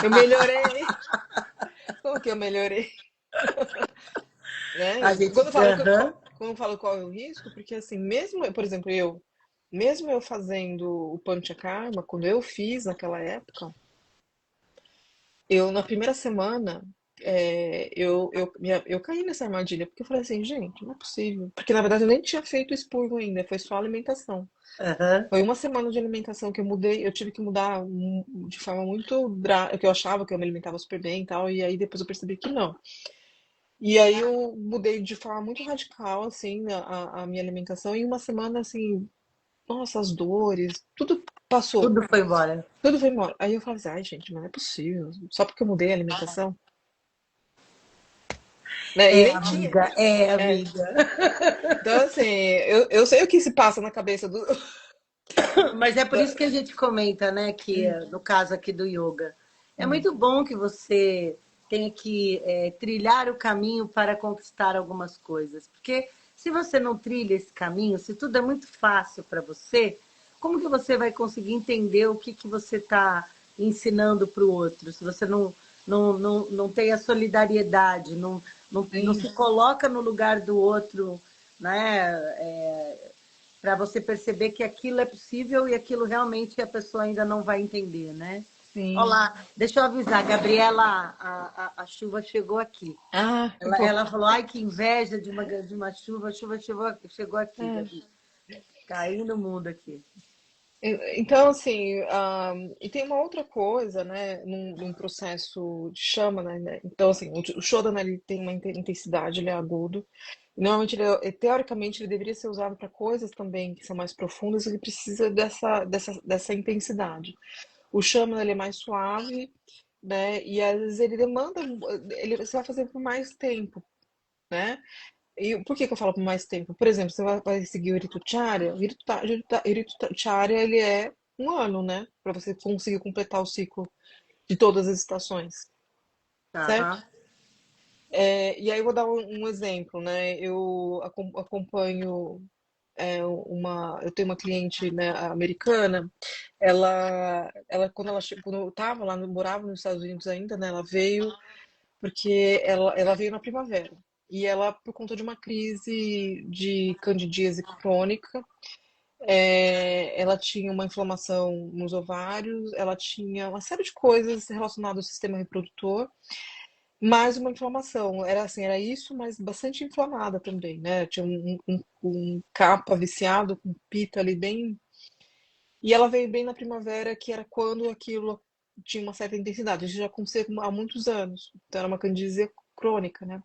B: Eu melhorei. Como que eu melhorei?
A: A
B: Né?
A: gente. Aham.
B: Quando eu falo qual é o risco, porque assim, por exemplo, mesmo eu fazendo o Panchakarma, quando eu fiz naquela época, eu na primeira semana eu caí nessa armadilha, porque eu falei assim, gente, não é possível. Porque na verdade eu nem tinha feito expurgo ainda, foi só alimentação.
A: Aham.
B: Foi uma semana de alimentação que eu mudei, eu tive que mudar de forma muito drástica, que eu achava que eu me alimentava super bem e tal, e aí depois eu percebi que não. E aí eu mudei de forma muito radical, assim, a minha alimentação. E em uma semana, assim, nossa, as dores, tudo passou.
A: Tudo foi embora.
B: Tudo foi embora. Aí eu falei assim, ai, gente, mas não é possível. Só porque eu mudei a alimentação, né? E
A: É,
B: nem tinha.
A: amiga, é,
B: É.
A: amiga.
B: Então, assim, eu sei o que se passa na cabeça do.
A: Mas é por
B: da-
A: isso que a gente comenta, né, que no caso aqui do yoga, é
B: Hum,
A: muito bom que você tenha que trilhar o caminho para conquistar algumas coisas, porque se você não trilha esse caminho, se tudo é muito fácil para você, como que você vai conseguir entender o que você está ensinando para o outro? Se você não tem a solidariedade, não
B: sim,
A: se coloca no lugar do outro, né? Para você perceber que aquilo é possível e aquilo realmente a pessoa ainda não vai entender, né?
B: sim.
A: Olá, deixa eu avisar, Gabriela, a chuva chegou aqui.
B: Ah, pô.
A: Ela falou, ai, que inveja de uma chuva, a chuva chegou aqui,
B: É.
A: Gabi. Caindo no mundo aqui.
B: Então, assim, e tem uma outra coisa, né, num processo de chama, né? Então, assim, o Shodan, ele tem uma intensidade, ele é agudo. E, normalmente, teoricamente, ele deveria ser usado para coisas também que são mais profundas, ele precisa dessa intensidade. O Shaman, ele é mais suave, né? E às vezes ele demanda, você vai fazer por mais tempo, né? E por que que eu falo por mais tempo? Por exemplo, você vai seguir o Iritucharya, o Iritucharya, ele é um ano, né? Para você conseguir completar o ciclo de todas as estações, certo?
A: Aham.
B: E aí eu vou dar um exemplo, né? Eu acompanho eu tenho uma cliente, né, americana, quando eu tava lá, morava nos Estados Unidos ainda, né? Ela veio porque ela veio na primavera. E ela, por conta de uma crise de candidíase crônica, ela tinha uma inflamação nos ovários, ela tinha uma série de coisas relacionadas ao sistema reprodutor, mais uma inflamação. Era assim, era isso, mas bastante inflamada também, né? Tinha um capa viciado com pita ali bem. E ela veio bem na primavera, que era quando aquilo tinha uma certa intensidade. Isso já acontecia há muitos anos. Então era uma candidíase crônica, né?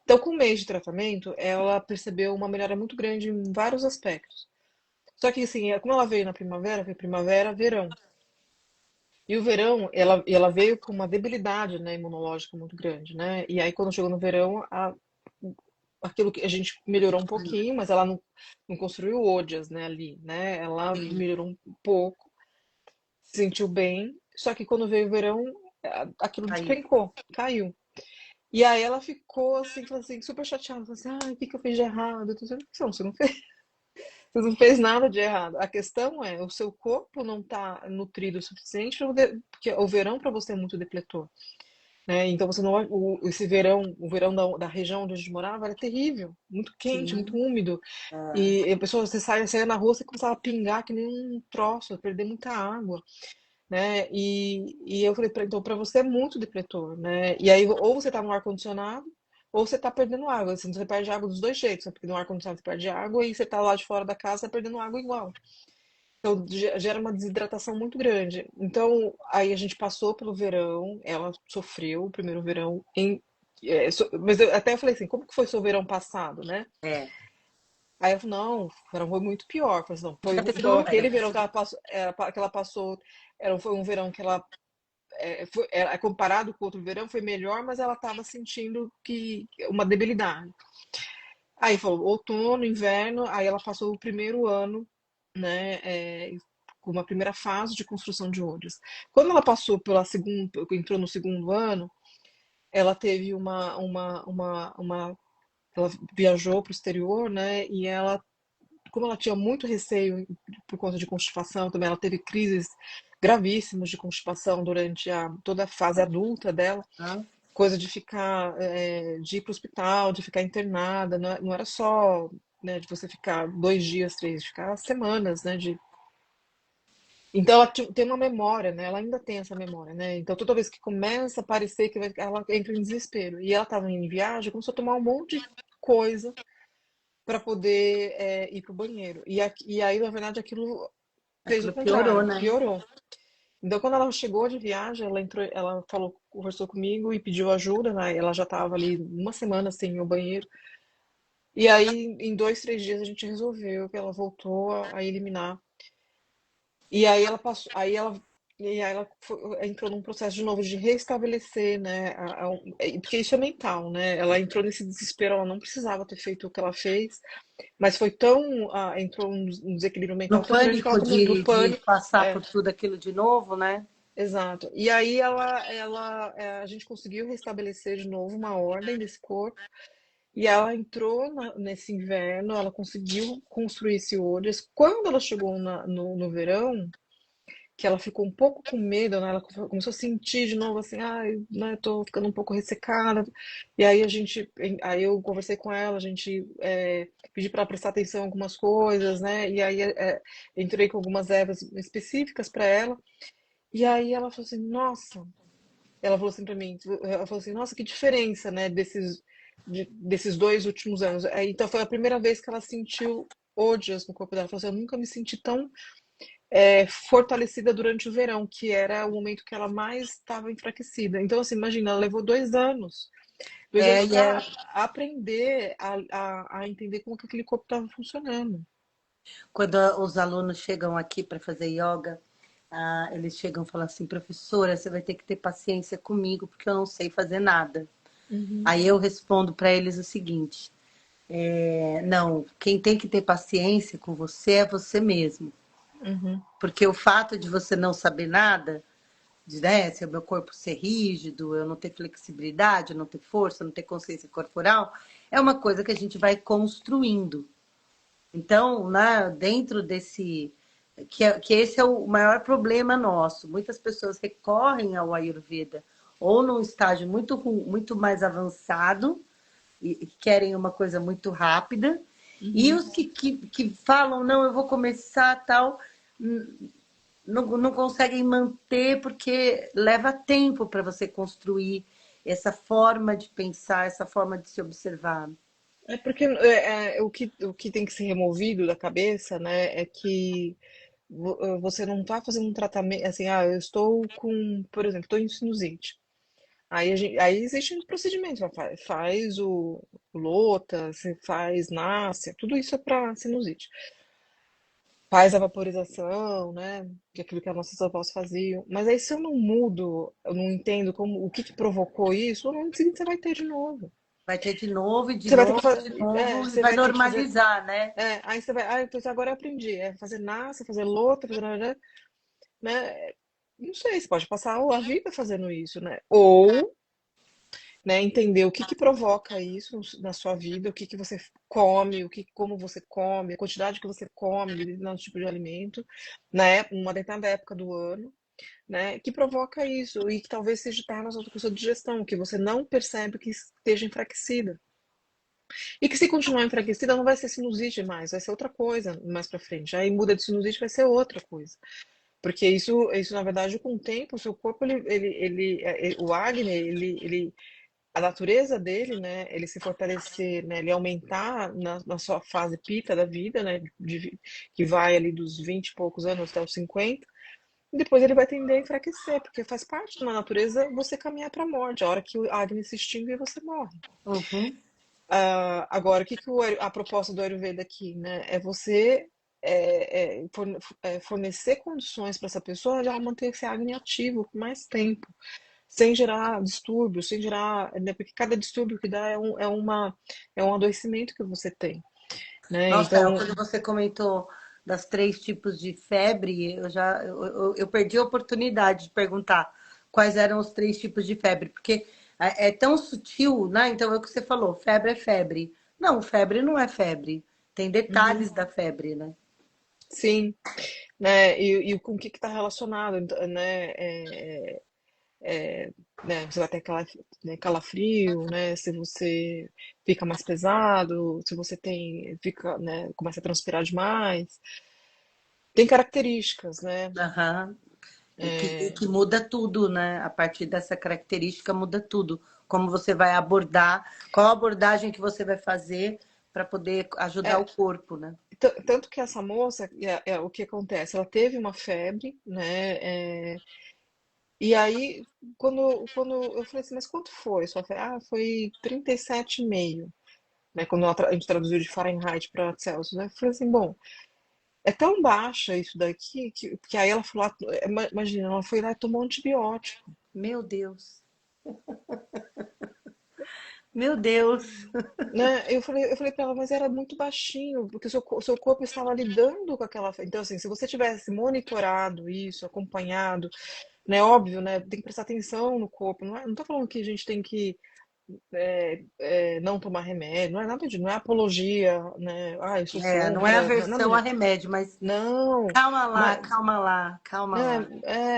B: Então, com um mês de tratamento, ela percebeu uma melhora muito grande em vários aspectos. Só que, assim, como ela veio na primavera, foi primavera, verão. E o verão, ela veio com uma debilidade, né, imunológica muito grande, né? E aí, quando chegou no verão, aquilo que a gente melhorou um pouquinho, mas ela não construiu ódias, né, ali, né? Ela
A: Sim.
B: melhorou um pouco, se sentiu bem. Só que quando veio o verão, aquilo
A: Aí.
B: despencou, caiu. E aí ela ficou assim, falou assim, super chateada, falou assim, o que que eu fiz de errado? Eu tô dizendo, não, você não fez nada de errado. A questão é, o seu corpo não está nutrido o suficiente, porque o verão para você é muito depletor, né? Então você não, esse verão, o verão da região onde a gente morava era terrível, muito quente, muito
A: Sim.
B: úmido.
A: É.
B: E a pessoa, você saía na rua, você começava a pingar que nem um troço, a perder muita água, né? E eu falei, então para você é muito depletor, né? E aí ou você tá no ar condicionado ou você tá perdendo água. Assim, você perde água dos dois jeitos, né? Porque no ar condicionado você perde água e você tá lá de fora da casa, tá perdendo água igual. Então gera uma desidratação muito grande. Então aí a gente passou pelo verão, ela sofreu o primeiro verão mas eu até falei assim, como que foi seu verão passado, né?
A: É.
B: Aí ela falou, não, o verão foi muito pior. Eu falei assim, não,
A: Já teve
B: então aquele
A: dois.
B: verão que ela passou, foi um verão que ela comparado com o outro verão, foi melhor, mas ela estava sentindo que uma debilidade. Aí falou outono, inverno, aí ela passou o primeiro ano, né, com uma primeira fase de construção de olhos. Quando ela passou pela segunda, entrou no segundo ano, ela teve ela viajou para o exterior, né, e como ela tinha muito receio por conta de constipação, também ela teve crises gravíssimas de constipação durante toda a fase adulta dela,
A: Tá?
B: coisa de de ir para o hospital, de ficar internada, não era só, né, de você ficar 2 dias, 3, ficar semanas, né, então ela tem uma memória, né? Ela ainda tem essa memória, né? Então toda vez que começa a parecer ela entra em desespero. E ela estava em viagem, começou a tomar um monte de coisa para poder ir pro banheiro. E aí, na verdade, aquilo fez o
A: Aquilo piorou,
B: contrário,
A: né?
B: piorou. Então, quando ela chegou de viagem, ela entrou, ela falou, conversou comigo e pediu ajuda, né? Ela já estava ali uma semana sem ir ao banheiro. E aí, em 2, 3 dias, a gente resolveu que ela voltou a eliminar. E aí ela passou, entrou num processo de novo de restabelecer, né? Porque isso é mental, né? Ela entrou nesse desespero, ela não precisava ter feito o que ela fez, mas foi tão, entrou um desequilíbrio mental
A: No
B: tão grande que ela
A: pânico
B: tomou no
A: de
B: pânico.
A: passar
B: É,
A: por tudo aquilo de novo, né?
B: exato. E aí a gente conseguiu restabelecer de novo uma ordem desse corpo. E ela entrou nesse inverno, ela conseguiu construir esse olho. Quando ela chegou no verão, que ela ficou um pouco com medo, né? Ela começou a sentir de novo assim, ai, né, tô ficando um pouco ressecada. E aí aí eu conversei com ela, a gente pedi para ela prestar atenção em algumas coisas, né? E aí entrei com algumas ervas específicas para ela. E aí ela falou assim, nossa, ela falou assim para mim, ela falou assim, nossa, que diferença, né, desses 2 últimos anos. Então foi a primeira vez que ela sentiu ódios no corpo dela. Ela falou assim, eu nunca me senti tão fortalecida durante o verão, que era o momento que ela mais estava enfraquecida. Então, assim, imagina, ela levou 2 anos. Dois
A: É,
B: anos
A: e
B: para
A: é
B: aprender a entender como que aquele corpo estava funcionando.
A: quando os alunos chegam aqui para fazer yoga, eles chegam e falam assim, professora, você vai ter que ter paciência comigo porque eu não sei fazer nada.
B: Uhum,
A: Aí eu respondo para eles o seguinte: não, quem tem que ter paciência com você é você mesmo.
B: uhum,
A: Porque o fato de você não saber nada, de, né, se o meu corpo ser rígido, eu não ter flexibilidade, eu não ter força, não ter consciência corporal, é uma coisa que a gente vai construindo. Então, né, dentro desse. Que esse é o maior problema nosso. Muitas pessoas recorrem ao Ayurveda ou num estágio muito mais avançado e querem uma coisa muito rápida. E
B: uhum.
A: os que falam, não, eu vou começar tal, não conseguem manter porque leva tempo para você construir essa forma de pensar, essa forma de se observar.
B: É porque o que tem que ser removido da cabeça, né, é que você não está fazendo um tratamento, assim, eu estou com, por exemplo, estou em sinusite. Aí existe um procedimento, faz o Lota, você faz náusea, tudo isso é para sinusite. Faz a vaporização, né? Que é aquilo que as nossas avós faziam. Mas aí se eu não mudo, eu não entendo como, o que que provocou isso, no ano seguinte você vai ter de novo.
A: Vai ter de novo, e de
B: Você vai ter que
A: novo, e
B: fazer,
A: de novo, e
B: você
A: vai
B: vai ter que fazer,
A: normalizar, né?
B: aí você vai, então agora eu aprendi, fazer náusea, fazer Lota, fazer, né? Não sei, você pode passar a vida fazendo isso, né? Ou, né, entender o que que provoca isso na sua vida, o que que você come, como você come, a quantidade que você come de determinado tipo de alimento, né, uma determinada época do ano, né, que provoca isso e que talvez seja estar relacionado com a sua digestão, que você não percebe que esteja enfraquecida. E que se continuar enfraquecida não vai ser sinusite mais, vai ser outra coisa mais para frente. Aí muda de sinusite vai ser outra coisa. Porque isso na verdade, com o tempo, o seu corpo, o Agni, a natureza dele, né, ele se fortalecer, né, ele aumentar na sua fase pita da vida, né, que vai ali dos 20 e poucos anos até os 50, e depois ele vai tender a enfraquecer, porque faz parte da natureza você caminhar para a morte. A hora que o Agni se extingue, você morre.
A: Uhum.
B: Agora, o que, a proposta do Ayurveda aqui, né, é você fornecer condições para essa pessoa de ela manter esse Agni ativo por mais tempo sem gerar distúrbios, sem gerar, né, porque cada distúrbio que dá é um adoecimento que você tem, né?
A: Nossa, El,
B: Então,
A: quando você comentou das três tipos de febre, eu perdi a oportunidade de perguntar quais eram os três tipos de febre, porque é tão sutil, né? Então é o que você falou, febre é febre. Não, febre não é febre. Tem
B: uhum,
A: detalhes da febre, né?
B: sim, né? E com o que está relacionado, então, né? Né? Você vai ter né, calafrio, né? Se você fica mais pesado, se você né, começa a transpirar demais, tem características, né?
A: Aham. E
B: É,
A: que muda tudo, né? A partir dessa característica muda tudo. Como você vai abordar, qual a abordagem que você vai fazer para poder ajudar o
B: é,
A: corpo, né?
B: tanto que essa moça, o que acontece? Ela teve uma febre, né? E aí, quando eu falei assim, mas quanto foi? Sua febre? Foi 37,5, né? Quando a gente traduziu de Fahrenheit para Celsius, né? Eu falei assim, bom, é tão baixa isso daqui que aí ela falou, imagina, ela foi lá e tomou um antibiótico.
A: Meu Deus. Meu Deus.
B: Né? Eu falei para ela, mas era muito baixinho, porque o seu corpo estava lidando com aquela. Então, assim, se você tivesse monitorado isso, acompanhado, né? Óbvio, né? Tem que prestar atenção no corpo. Não tô falando que a gente tem que não tomar remédio, não é nada disso, não é apologia, né? Eu sou
A: É, não é
B: contra, não é nada
A: aversão a
B: disso.
A: remédio, mas
B: Não,
A: calma lá,
B: mas,
A: calma lá, calma lá.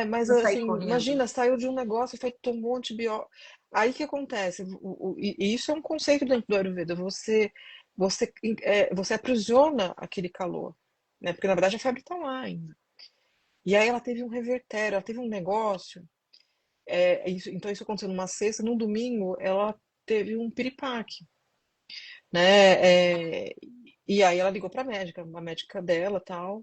B: mas
A: Não sair
B: assim,
A: correndo.
B: imagina, saiu de um negócio e foi, tomou antibiótico. Aí o que acontece? E isso é um conceito dentro do Ayurveda. Você aprisiona aquele calor, né? Porque na verdade a febre está lá ainda. E aí ela teve um revertério, ela teve um negócio. Então isso aconteceu numa sexta, no domingo ela teve um piripaque, né? E aí ela ligou para a médica dela, tal.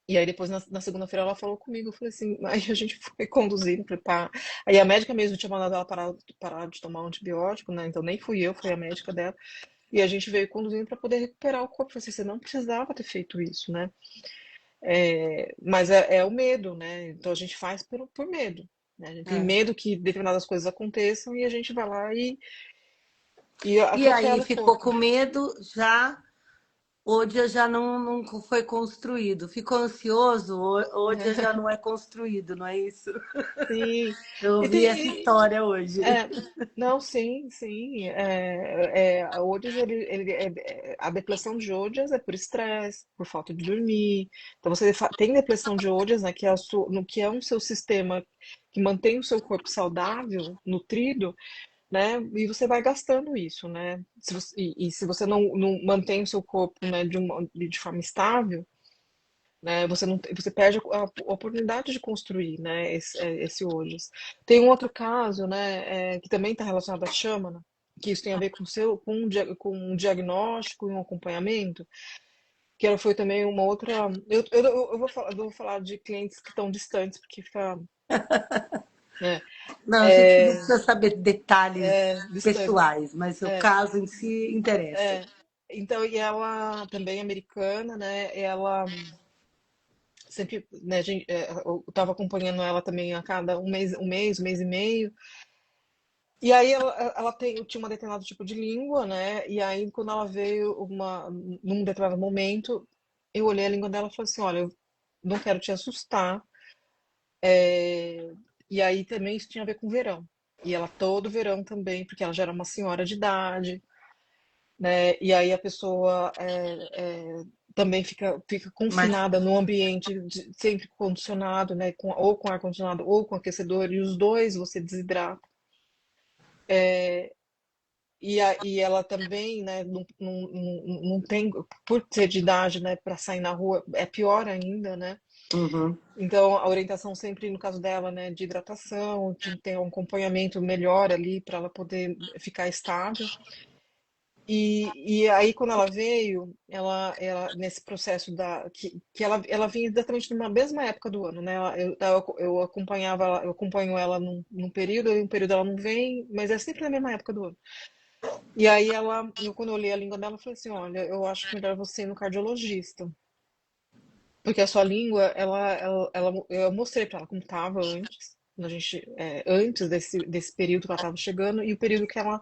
B: E aí depois na segunda-feira ela falou comigo, eu falei assim, aí a gente foi conduzindo, falei, pá. Aí a médica mesmo tinha mandado ela parar de tomar um antibiótico, né? Então nem fui eu, foi a médica dela. E a gente veio conduzindo para poder recuperar o corpo. Eu falei assim, você não precisava ter feito isso, né? Mas é o medo, né? Então a gente faz por medo, né? A gente tem
A: É.
B: medo que determinadas coisas aconteçam e a gente vai lá e
A: E aí
B: atropela o
A: ficou
B: corpo.
A: com medo, já o dia já não foi construído. Ficou ansioso, o dia já não é construído, não é isso?
B: Sim.
A: Eu
B: E
A: ouvi essa
B: tem,
A: história hoje.
B: É, não, sim, sim. A Odias, a depressão de Odias é por estresse, por falta de dormir. Então você tem depressão de Odias, né, que é no que é um seu sistema que mantém o seu corpo saudável, nutrido, né? E você vai gastando isso, né? E se você não mantém o seu corpo, né, de forma estável, né? Você não, você perde a oportunidade de construir, né? Esse Ojas. Tem um outro caso, né? Que também está relacionado à Xamana, que isso tem a ver com um diagnóstico e um acompanhamento, que ela foi também uma outra. Eu vou falar de clientes que estão distantes, porque fica, né?
A: Não, a gente não
B: É,
A: precisa saber detalhes
B: distantes.
A: pessoais, mas o
B: É,
A: caso em si interessa.
B: é. Então, e ela também americana, né? Ela sempre, né, eu estava acompanhando ela também a cada um mês e meio. E aí tinha um determinado tipo de língua, né? E aí quando ela veio num determinado momento, eu olhei a língua dela e falei assim, olha, eu não quero te assustar. E aí também isso tinha a ver com verão. E ela todo verão também, porque ela já era uma senhora de idade, né? E aí a pessoa também fica
A: Mas,
B: confinada num ambiente sempre condicionado, né? Ou com ar-condicionado ou com aquecedor, e os dois você desidrata. E ela também, né, não tem, por ser de idade, né, para sair na rua, é pior ainda, né?
A: uhum.
B: Então, a orientação sempre, no caso dela, né, de hidratação, de ter um acompanhamento melhor ali para ela poder ficar estável. E aí, quando ela veio, ela nesse processo que ela vinha exatamente na mesma época do ano, né? Eu acompanhava eu acompanho ela num período, e um período ela não vem, mas é sempre na mesma época do ano. E aí quando eu li a língua dela, eu falei assim, olha, eu acho melhor você ir no cardiologista, porque a sua língua, eu mostrei para ela como estava antes, quando antes desse período que ela estava chegando e o período que ela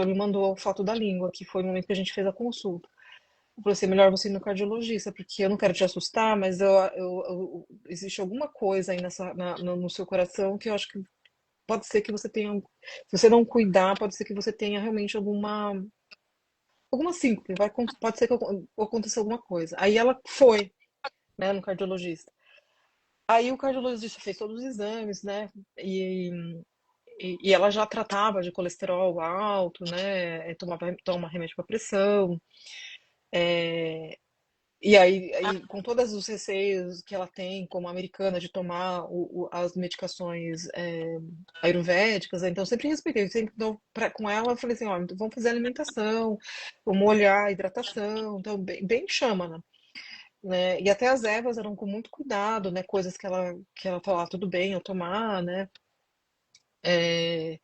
B: me mandou a foto da língua, que foi no momento que a gente fez a consulta. Eu falei assim, melhor você ir no cardiologista, porque eu não quero te assustar, mas existe alguma coisa aí no seu coração que eu acho que pode ser que você tenha, se você não cuidar, pode ser que você tenha realmente alguma síncope, pode ser que aconteça alguma coisa. Aí ela foi, né, no cardiologista. Aí o cardiologista fez todos os exames, né, e ela já tratava de colesterol alto, né, toma remédio para pressão, e aí, com todos os receios que ela tem, como americana, de tomar as medicações ayurvédicas, né, então eu sempre respeitei, sempre com ela, eu falei assim, ó, então vamos fazer alimentação, vamos olhar a hidratação, então bem chama, né? E até as ervas eram com muito cuidado, né? Coisas que ela falava, tudo bem eu tomar, né? É,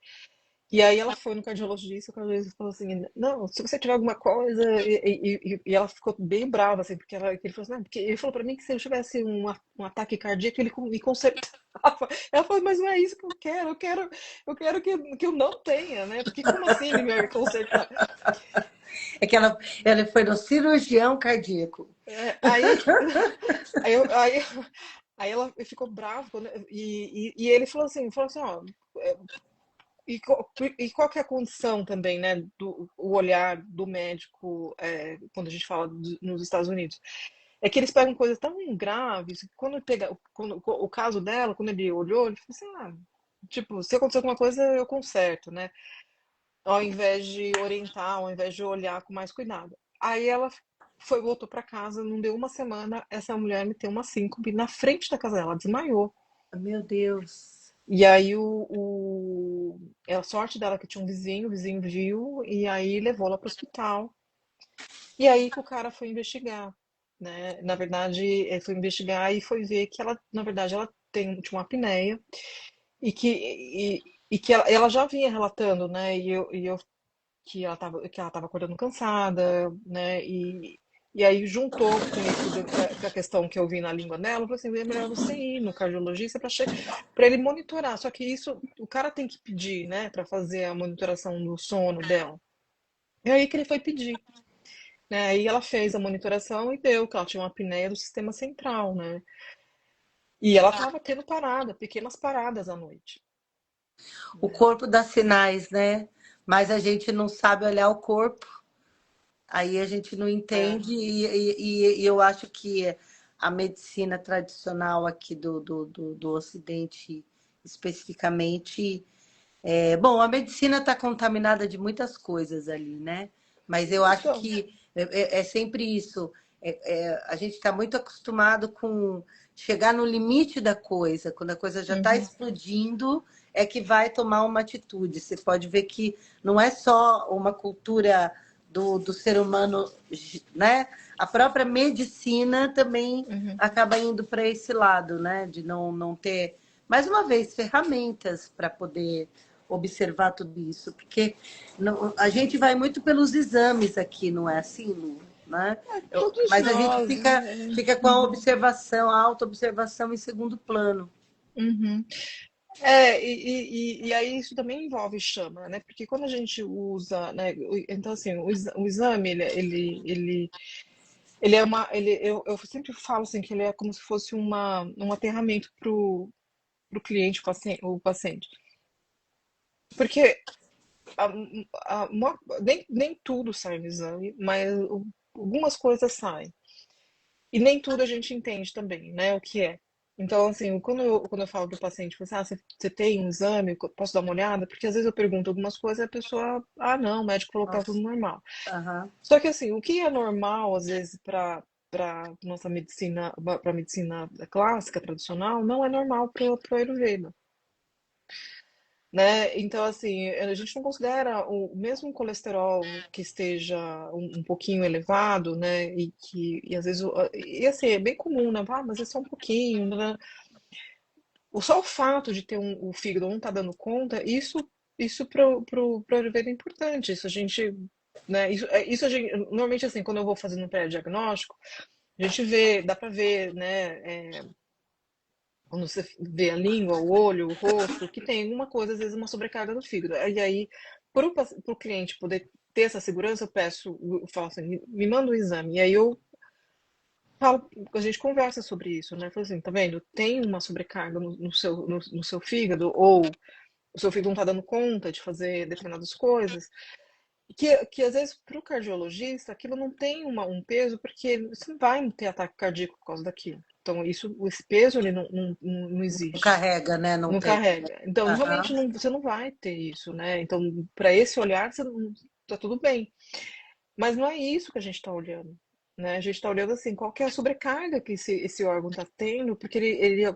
B: E aí ela foi no cardiologista, o cardiologista falou assim, não, se você tiver alguma coisa, e ela ficou bem brava, assim, que ele falou assim, não, porque ele falou pra mim que se eu tivesse um ataque cardíaco, ele me consertava. Ela falou, mas não é isso que eu quero que eu não tenha, né? Porque como assim ele me consertar?
A: É que ela foi no cirurgião cardíaco.
B: É, aí, eu- aí, aí ela ficou brava, e ele falou assim, ó, e qual que é a condição também, né, o olhar do médico quando a gente fala nos Estados Unidos? É que eles pegam coisas tão graves que o caso dela, quando ele olhou, ele falou assim, tipo, se acontecer alguma coisa, eu conserto, né? Ao invés de orientar, ao invés de olhar com mais cuidado. Aí ela voltou para casa, não deu uma semana, essa mulher meteu uma síncope na frente da casa dela, desmaiou.
A: Meu Deus.
B: E aí é a sorte dela que tinha o vizinho viu e aí levou ela para o hospital. E aí que o cara foi investigar. né? Na verdade, ele foi investigar e foi ver que ela, na verdade, ela tinha uma apneia e que ela já vinha relatando, né? E eu que ela estava acordando cansada, né? E aí juntou com isso, com a questão que eu vi na língua dela, eu falei assim, é melhor você ir no cardiologista para ele monitorar. Só que isso, o cara tem que pedir, né, para fazer a monitoração do sono dela. E aí que ele foi pedir, né? Aí ela fez a monitoração e deu que ela tinha uma apneia do sistema central, né? E ela estava tendo parada, pequenas paradas à noite,
A: O
B: né?
A: corpo dá sinais, né? Mas a gente não sabe olhar o corpo, aí a gente não
B: É,
A: entende, e eu acho que a medicina tradicional aqui do Ocidente, especificamente, bom, a medicina está contaminada de muitas coisas ali, né? Mas eu acho
B: então,
A: que é sempre isso. A gente está muito acostumado com chegar no limite da coisa, quando a coisa já está
B: uhum,
A: explodindo, é que vai tomar uma atitude. Você pode ver que não é só uma cultura do ser humano, né? A própria medicina também
B: uhum.
A: acaba indo para esse lado, né? De não ter, mais uma vez, ferramentas para poder observar tudo isso, porque a gente vai muito pelos exames aqui, não é assim, Lu? Né?
B: Todos
A: Mas a gente
B: nós,
A: fica com a observação, a auto-observação em segundo plano.
B: uhum. E aí isso também envolve chama, né? Porque quando a gente usa, né? Então, assim, o exame, ele é eu sempre falo assim que ele é como se fosse um aterramento pro cliente, o paciente. Porque a- nem tudo sai no exame, mas algumas coisas saem. E nem tudo a gente entende também, né? O que é. Então, assim, quando eu falo para o paciente, assim, você tem um exame, posso dar uma olhada? Porque às vezes eu pergunto algumas coisas e a pessoa, não, o médico falou que tá tudo
A: Nossa,
B: normal.
A: aham.
B: Só que, assim, o que é normal, às vezes, para nossa medicina, para medicina clássica, tradicional, não é normal para o Ayurveda, né? Então, assim, a gente não considera o mesmo colesterol que esteja um pouquinho elevado, né? E às vezes, e assim, é bem comum, né? Mas é só um pouquinho, né? Só o fato de ter o fígado não tá dando conta, isso pro Ayurveda é importante. Isso a gente, né? Isso a gente, normalmente, assim, quando eu vou fazendo um pré-diagnóstico, a gente vê, dá para ver, né? Quando você vê a língua, o olho, o rosto, que tem alguma coisa, às vezes uma sobrecarga do fígado. E aí, para o cliente poder ter essa segurança, eu falo assim, me manda o exame. E aí eu falo, a gente conversa sobre isso, né? Falo assim, tá vendo? Tem uma sobrecarga no seu fígado, ou o seu fígado não tá dando conta de fazer determinadas coisas. Que às vezes para o cardiologista aquilo não tem um peso, porque você não vai ter ataque cardíaco por causa daquilo. Então, esse peso ele não
A: Não
B: existe.
A: carrega, né? Não
B: Não
A: tem.
B: carrega. Então,
A: Aham.
B: realmente, você não vai ter isso, né? Então, para esse olhar, tá tudo bem. Mas não é isso que a gente está olhando, né? A gente está olhando assim, qual que é a sobrecarga que esse órgão está tendo, porque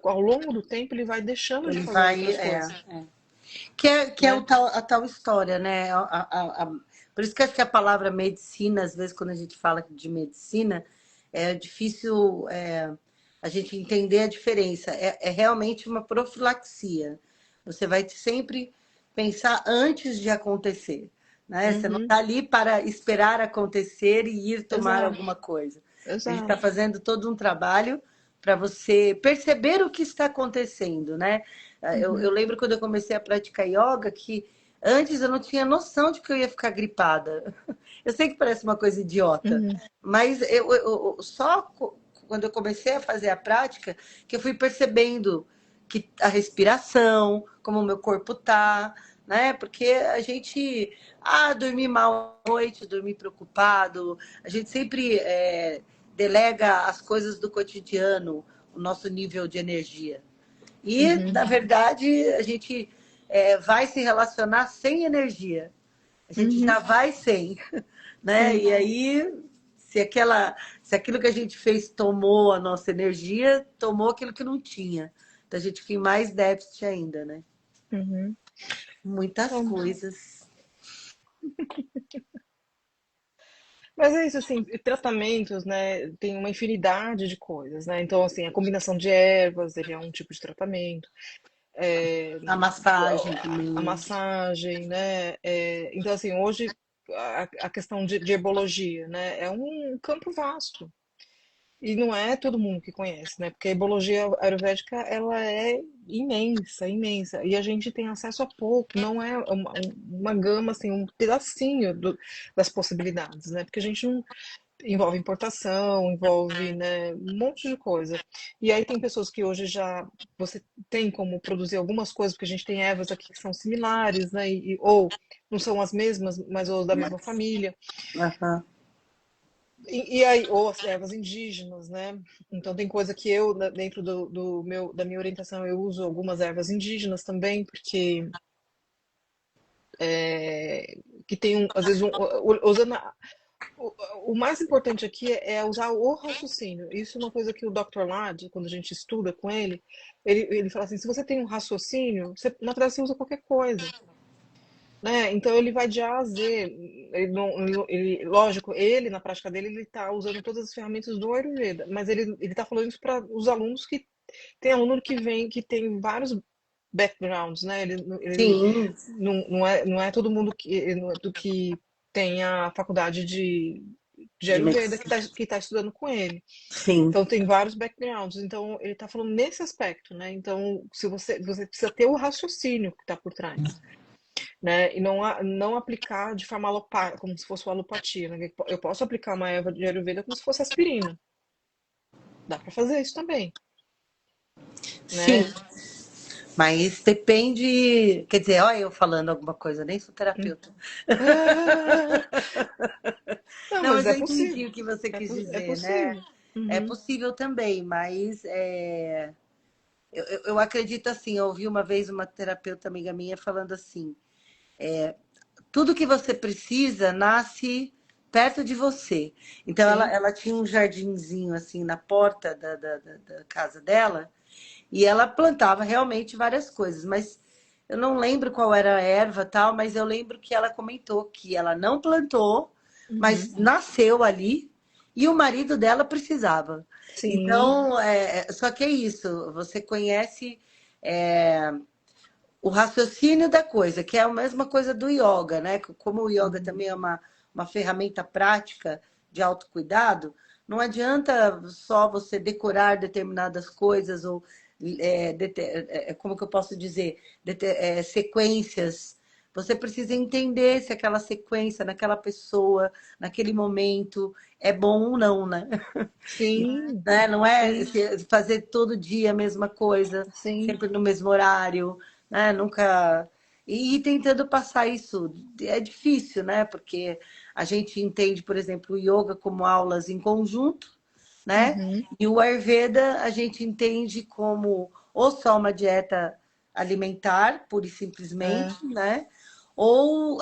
B: ao longo do tempo, ele vai deixando de
A: Ele
B: fazer
A: vai.
B: outras coisas,
A: Que é
B: né?
A: a tal história, né? Por isso que acho que a palavra medicina, às vezes, quando a gente fala de medicina, é difícil a gente entender a diferença. É realmente uma profilaxia. Você vai sempre pensar antes de acontecer, né? Você não
B: Uhum,
A: está ali para esperar acontecer e ir tomar
B: exato,
A: alguma coisa. A gente está
B: exato.
A: fazendo todo um trabalho para você perceber o que está acontecendo, né? Eu
B: Uhum,
A: lembro quando eu comecei a praticar yoga que antes eu não tinha noção de que eu ia ficar gripada. Eu sei que parece uma coisa idiota,
B: uhum,
A: mas só quando eu comecei a fazer a prática que eu fui percebendo que a respiração, como o meu corpo tá, né? Porque a gente, dormir mal à noite, dormir preocupado, a gente sempre delega as coisas do cotidiano, o nosso nível de energia. E,
B: uhum,
A: na verdade, a gente vai se relacionar sem energia. A gente
B: uhum,
A: já vai sem, né?
B: sim,
A: E aí, se aquilo que a gente fez tomou a nossa energia, tomou aquilo que não tinha. Então a gente fica em mais déficit ainda, né?
B: uhum.
A: Muitas
B: Então,
A: coisas.
B: Mas é isso, assim, tratamentos, né, tem uma infinidade de coisas, né? Então, assim, a combinação de ervas, ele é um tipo de tratamento. É,
A: A massagem
B: a
A: também.
B: massagem, né? Então, assim, hoje a questão de herbologia, né? É um campo vasto. E não é todo mundo que conhece, né? Porque a herbologia ayurvédica, ela é imensa, imensa. E a gente tem acesso a pouco, não é uma gama, assim, um pedacinho das possibilidades, né? Porque a gente não envolve importação, envolve, né, um monte de coisa. E aí tem pessoas que hoje já você tem como produzir algumas coisas, porque a gente tem ervas aqui que são similares, né? Ou não são as mesmas, mas ou da mesma família.
A: Aham.
B: E aí, ou as ervas indígenas, né? Então tem coisa que eu, dentro da minha orientação, eu uso algumas ervas indígenas também, porque que tem às vezes usando o mais importante aqui é usar o raciocínio. Isso é uma coisa que o Dr. Lad, quando a gente estuda com ele fala assim, se você tem um raciocínio, você, na verdade você usa qualquer coisa. Né? Então ele vai de A a Z. Lógico, ele na prática dele ele está usando todas as ferramentas do Ayurveda, mas ele está falando isso para os alunos que tem aluno que vem que tem vários backgrounds, né? Ele
A: Sim,
B: não é todo mundo do que tem a faculdade de
A: de
B: Ayurveda
A: medicina.
B: que tá estudando com ele.
A: Sim,
B: Então tem vários backgrounds. Então ele está falando nesse aspecto, né? Então se você precisa ter o raciocínio que está por trás, né? E não aplicar de forma alopática, como se fosse uma alopatia, né? Eu posso aplicar uma erva de Ayurveda como se fosse aspirina. Dá para fazer isso também,
A: sim.
B: né?
A: Mas depende. Quer dizer, olha eu falando alguma coisa, nem sou
B: Hum.
A: terapeuta.
B: Não,
A: Não,
B: mas
A: mas
B: é
A: eu entendi
B: possível.
A: o que você quis
B: É
A: dizer, né?
B: possível.
A: É
B: Uhum,
A: possível também, mas eu acredito assim. Eu ouvi uma vez uma terapeuta amiga minha falando assim: tudo que você precisa nasce perto de você. Então
B: sim.
A: ela tinha um jardinzinho assim na porta da casa dela. E ela plantava realmente várias coisas, mas eu não lembro qual era a erva tal, mas eu lembro que ela comentou que ela não plantou,
B: Uhum,
A: mas nasceu ali e o marido dela precisava.
B: sim.
A: Então, só que é isso, você conhece é, o raciocínio da coisa, que é a mesma coisa do yoga, né? Como o yoga
B: Uhum,
A: também é uma ferramenta prática de autocuidado, não adianta só você decorar determinadas coisas ou, como que eu posso dizer, sequências. Você precisa entender se aquela sequência, naquela pessoa, naquele momento, é bom ou não, né?
B: sim,
A: Né? Não é
B: sim,
A: fazer todo dia a mesma coisa,
B: sim.
A: sempre no mesmo horário, né? Nunca. E tentando passar isso é difícil, né? Porque a gente entende, por exemplo, o yoga como aulas em conjunto, né?
B: Uhum,
A: E o Ayurveda a gente entende como ou só uma dieta alimentar, pura e
B: é,
A: simplesmente, né? Ou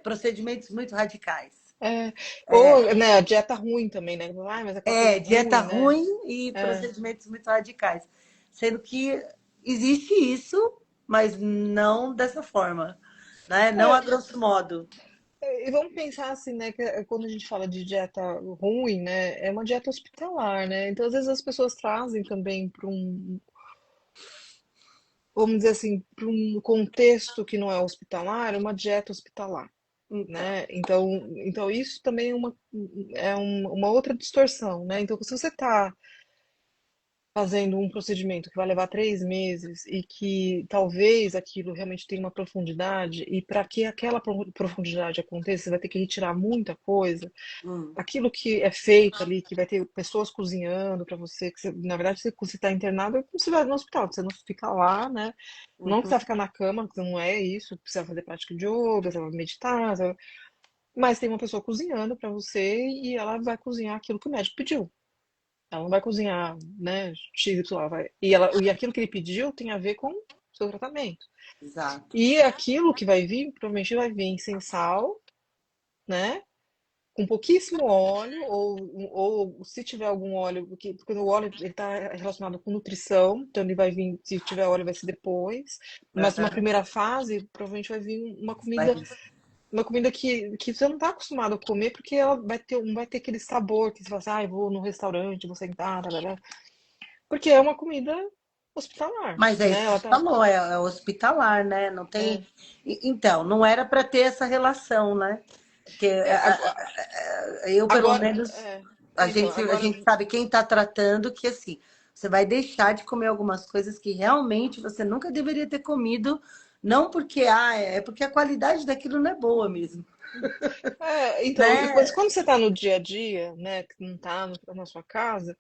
A: procedimentos muito radicais.
B: é. Ou, né, a dieta ruim também, né? Ai, mas aquela coisa
A: Dieta
B: ruim, né?
A: ruim e
B: É.
A: procedimentos muito radicais. Sendo que existe isso, mas não dessa forma, né? Não a
B: É,
A: grosso modo.
B: e vamos pensar assim, né, que quando a gente fala de dieta ruim, né, é uma dieta hospitalar, né? Então, às vezes as pessoas trazem também para vamos dizer assim, para um contexto que não é hospitalar, uma dieta hospitalar,
A: Então,
B: né? Então isso também uma outra distorção, né? Então, se você está fazendo um procedimento que vai levar 3 meses e que talvez aquilo realmente tenha uma profundidade, e para que aquela profundidade aconteça, você vai ter que retirar muita coisa.
A: hum,
B: Aquilo que é feito ali, que vai ter pessoas cozinhando para você, que você, na verdade, você está internado, é como você vai no hospital, você não fica lá, né? Não
A: uhum,
B: precisa ficar na cama, porque não é isso, precisa fazer prática de yoga, você vai meditar, mas tem uma pessoa cozinhando para você e ela vai cozinhar aquilo que o médico pediu. Ela não vai cozinhar, né, XY, e aquilo que ele pediu tem a ver com o seu tratamento.
A: exato.
B: E aquilo que vai vir, provavelmente vai vir sem sal, né? Com pouquíssimo óleo, ou se tiver algum óleo, porque o óleo está relacionado com nutrição, então ele vai vir, se tiver óleo vai ser depois, mas numa
A: Aham,
B: primeira fase, provavelmente vai vir uma
A: vai
B: comida
A: vir.
B: uma comida que você não tá acostumado a comer, porque ela não vai ter aquele sabor que você fala assim, ah, eu vou no restaurante, vou sentar, tarará. Porque é uma comida hospitalar,
A: Mas é
B: né?
A: isso que
B: Ela
A: você
B: tá.
A: falou, é hospitalar, né? Não tem.
B: É,
A: Então, não era para ter essa relação, né? Porque
B: é,
A: eu, pelo
B: agora,
A: menos,
B: então,
A: a
B: agora,
A: gente sabe quem está tratando que assim, você vai deixar de comer algumas coisas que realmente você nunca deveria ter comido, não porque é porque a qualidade daquilo não é boa mesmo,
B: então, mas
A: né?
B: quando você tá no dia a dia, né, que não tá na sua casa,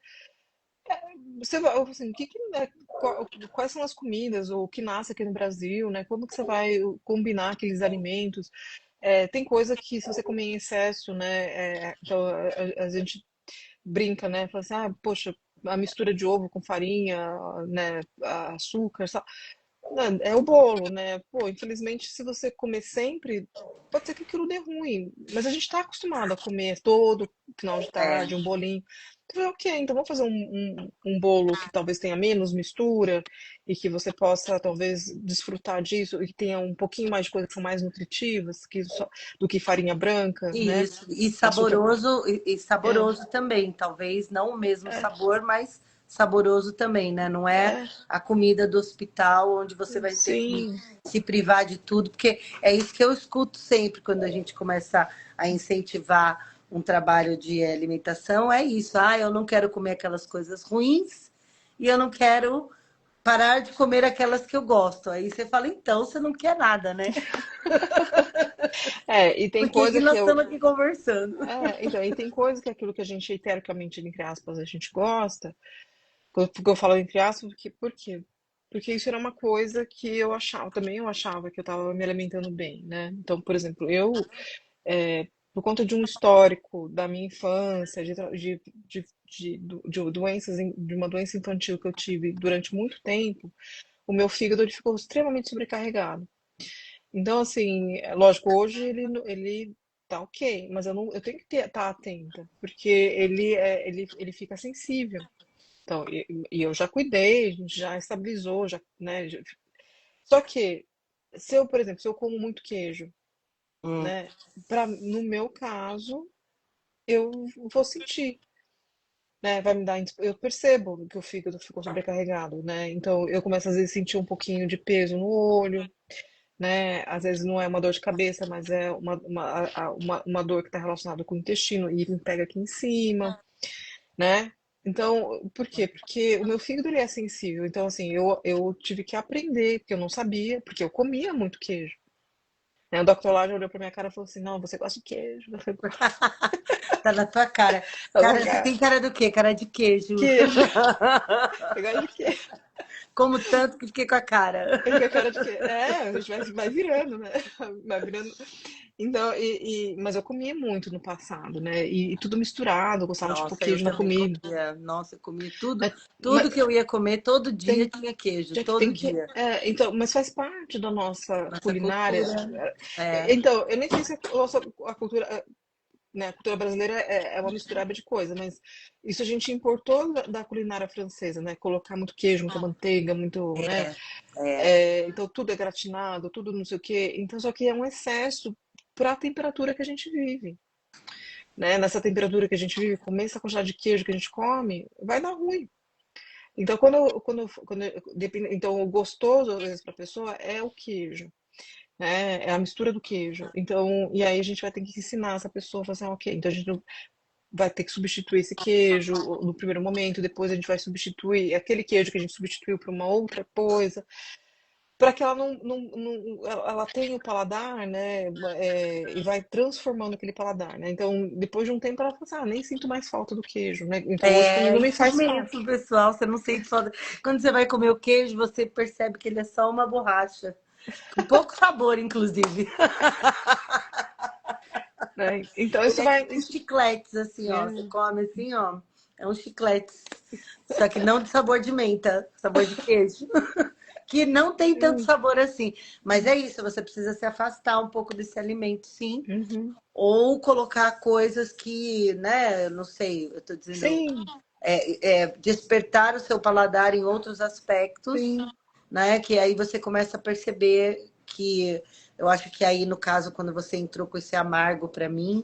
B: você vai, assim, quais são as comidas, ou o que nasce aqui no Brasil, né? Como que você vai combinar aqueles alimentos? Tem coisa que se você comer em excesso, né? Então a gente brinca, né? Fala assim, ah, poxa, a mistura de ovo com farinha, né? Açúcar, é o bolo, né? Pô, infelizmente, se você comer sempre, pode ser que aquilo dê ruim. Mas a gente está acostumado a comer todo final de
A: É,
B: tarde, um bolinho. Então, ok, então vamos fazer um bolo que talvez tenha menos mistura e que você possa, talvez, desfrutar disso e que tenha um pouquinho mais de coisas que são mais nutritivas do que farinha branca, né?
A: isso, e
B: Açúcar.
A: saboroso, e
B: É,
A: saboroso também. Talvez não o mesmo
B: é,
A: sabor, mas saboroso também, né? Não é
B: é,
A: a comida do hospital onde você vai ter que
B: sim.
A: se privar de tudo, porque é isso que eu escuto sempre quando a gente começa a incentivar um trabalho de alimentação, é isso. Ah, eu não quero comer aquelas coisas ruins e eu não quero parar de comer aquelas que eu gosto. Aí você fala, então você não quer nada, né?
B: E tem
A: Por que que
B: coisa que
A: nós
B: eu.
A: estamos aqui conversando?
B: Então, e tem coisa que é aquilo que a gente, teoricamente, entre aspas, a gente gosta. Porque eu falo entre aspas, por quê? Porque isso era uma coisa que eu achava, também eu achava que eu estava me alimentando bem, né? Então, por exemplo, por conta de um histórico da minha infância, de doenças, de uma doença infantil que eu tive durante muito tempo, o meu fígado ele ficou extremamente sobrecarregado. Então, assim, lógico, hoje ele tá ok, mas eu tenho que estar atenta, porque ele fica sensível. Então, e eu já cuidei, a gente já estabilizou, já, né? Só que, se eu, por exemplo, se eu como muito queijo,
A: Hum.
B: né? No meu caso, eu vou sentir, né? Vai me dar, eu percebo que o fígado ficou sobrecarregado, né? Então, eu começo às vezes a sentir um pouquinho de peso no olho, né? Às vezes não é uma dor de cabeça, mas é uma dor que está relacionada com o intestino e me pega aqui em cima, né? Então, por quê? Porque o meu fígado ele é sensível. Então, assim, eu tive que aprender, porque eu não sabia, porque eu comia muito queijo. Né? O Dr. Lage olhou pra minha cara e falou assim: Não, você gosta de queijo. Eu falei,
A: Tá na tua cara. Cara, você tem cara do quê? Cara de queijo.
B: queijo. Eu gosto de queijo.
A: Como tanto que fiquei com a cara.
B: Eu fiquei com a cara de queijo. A gente vai virando, né? Vai virando. Então, mas eu comia muito no passado, né? E tudo misturado, eu gostava de pôr
A: Nossa, eu
B: queijo na
A: também
B: comida.
A: comia. Nossa, eu comia tudo.
B: Mas, mas
A: Tudo que eu ia comer, todo dia
B: tem,
A: tinha queijo.
B: já que tem
A: Todo
B: que.
A: dia.
B: Então, mas faz parte da nossa
A: Nossa
B: culinária.
A: cultura. É.
B: Então, eu nem sei se a cultura, né, a cultura brasileira é uma misturada de coisa, mas isso a gente importou da culinária francesa, né? Colocar muito queijo, muita manteiga, muito, né?
A: É.
B: Então tudo é gratinado, tudo não sei o quê. Então, só que é um excesso para a temperatura que a gente vive, né? Nessa temperatura que a gente vive, comer essa quantidade de queijo que a gente come, vai dar ruim. Então, então o gostoso às vezes para a pessoa é o queijo, né? É a mistura do queijo. Então, e aí a gente vai ter que ensinar essa pessoa a fazer, assim, ok, então a gente vai ter que substituir esse queijo no primeiro momento, depois a gente vai substituir aquele queijo que a gente substituiu por uma outra coisa, para que ela ela tenha o paladar, né? E vai transformando aquele paladar, né? Então, depois de um tempo, ela fala assim, nem sinto mais falta do queijo, né? Então, hoje para mim
A: É
B: não me
A: isso
B: faz
A: mesmo,
B: falta.
A: pessoal. Você não sente falta. Quando você vai comer o queijo, você percebe que ele é só uma borracha. Com pouco sabor, inclusive.
B: Né? Então,
A: Ele
B: isso
A: é
B: vai.
A: tipo uns chicletes, assim, ó. Você
B: É,
A: come assim, ó. É um chiclete. Só que não de sabor de menta, sabor de queijo. Que não tem tanto sabor assim. Mas é isso, você precisa se afastar um pouco desse alimento, sim.
B: uhum.
A: Ou colocar coisas que, né, não sei, eu tô dizendo,
B: Sim,
A: despertar o seu paladar em outros aspectos,
B: sim.
A: né? Que aí você começa a perceber que aí, no caso, quando você entrou com esse amargo para mim,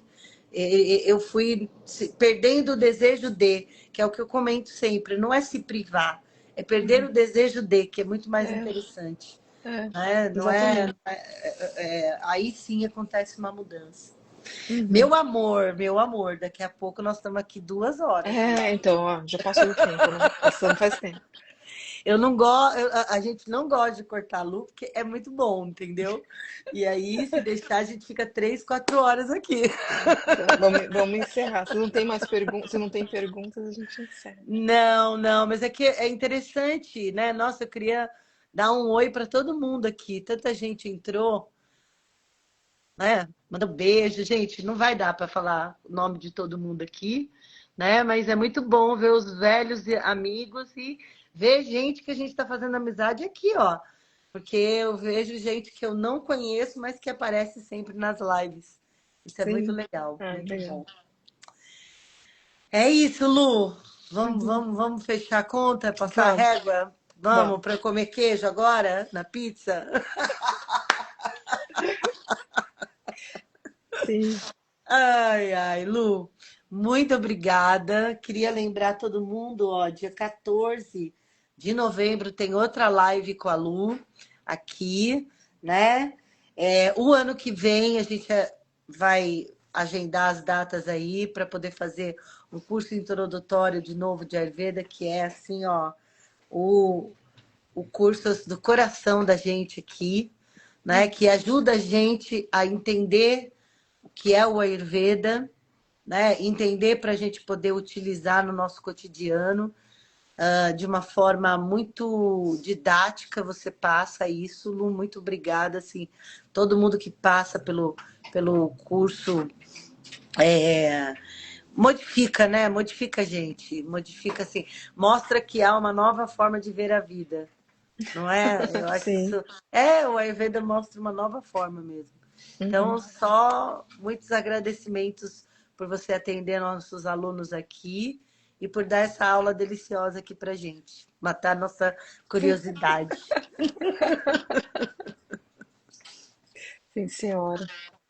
A: eu fui perdendo o desejo de, que é o que eu comento sempre, não é se privar, é perder o
B: Uhum.
A: desejo de, que é muito mais
B: É,
A: interessante.
B: é,
A: Né? Não é,
B: exatamente.
A: aí sim acontece uma mudança.
B: Uhum.
A: Meu amor, daqui a pouco nós estamos aqui 2 horas.
B: É, então, ó, já passou do tempo, né? Passamos faz tempo.
A: Eu não gosto, a gente não gosta de cortar a Lu, porque é muito bom, entendeu? E aí, se deixar, a gente fica 3, 4 horas aqui.
B: Então, vamos encerrar. Se não tem mais perguntas, se não tem perguntas, a gente encerra.
A: Não, não, mas é que é interessante, né? Nossa, eu queria dar um oi para todo mundo aqui. Tanta gente entrou, né? Manda um beijo, gente. Não vai dar para falar o nome de todo mundo aqui, né? Mas é muito bom ver os velhos amigos e ver gente que a gente está fazendo amizade aqui, ó. Porque eu vejo gente que eu não conheço, mas que aparece sempre nas lives. Isso é muito
B: Sim.
A: legal,
B: Ah,
A: muito
B: legal.
A: bom. É isso, Lu. Vamos,
B: Uhum.
A: vamos, vamos fechar a conta, passar a
B: Vamos,
A: régua? Vamos
B: vamos.
A: para comer queijo agora na pizza?
B: Sim.
A: Ai, ai, Lu, muito obrigada. Queria lembrar todo mundo, ó, dia 14 de novembro tem outra live com a Lu aqui, né? O ano que vem a gente vai agendar as datas aí para poder fazer um curso introdutório de novo de Ayurveda, que é assim, ó, o, o curso do coração da gente aqui, né? Que ajuda a gente a entender o que é o Ayurveda, né? Entender para a gente poder utilizar no nosso cotidiano, de uma forma muito didática. Você passa isso, Lu, muito obrigada, assim, todo mundo que passa pelo curso modifica, né? Modifica a gente, modifica assim, mostra que há uma nova forma de ver a vida, não é? Eu acho
B: Sim.
A: isso. O Ayurveda mostra uma nova forma mesmo. Então,
B: Uhum.
A: só muitos agradecimentos por você atender nossos alunos aqui e por dar essa aula deliciosa aqui pra gente, matar nossa curiosidade,
B: Sim, senhora.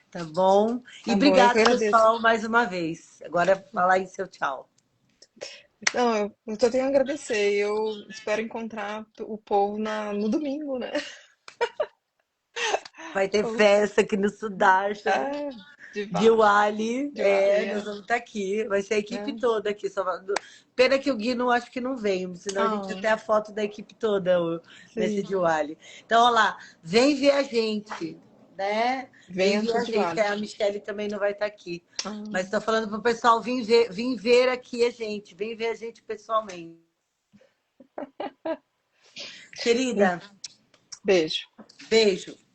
A: tá bom? E
B: Tá bom, eu que
A: obrigado,
B: agradeço.
A: pessoal, mais uma vez. Agora fala aí seu tchau.
B: Não, eu só tenho a agradecer. Eu espero encontrar o povo no domingo, né?
A: Vai ter festa aqui no Sudarshan,
B: Ah, de
A: Diwali,
B: Diwali,
A: nós
B: é.
A: vamos estar aqui, vai ser a equipe
B: Né?
A: toda aqui. Pena que o Gui não acho que não veio, senão a gente ia
B: Ah,
A: ter a foto da equipe toda nesse
B: sim.
A: Diwali. Então, olha lá, vem ver a gente, né? Vem
B: Venha
A: ver
B: pro
A: a gente.
B: Diwali.
A: A Michelle também não vai estar aqui. Mas
B: Ah,
A: estou falando para o pessoal vem ver aqui a gente, vem ver a gente pessoalmente.
B: um
A: Querida,
B: beijo.
A: beijo.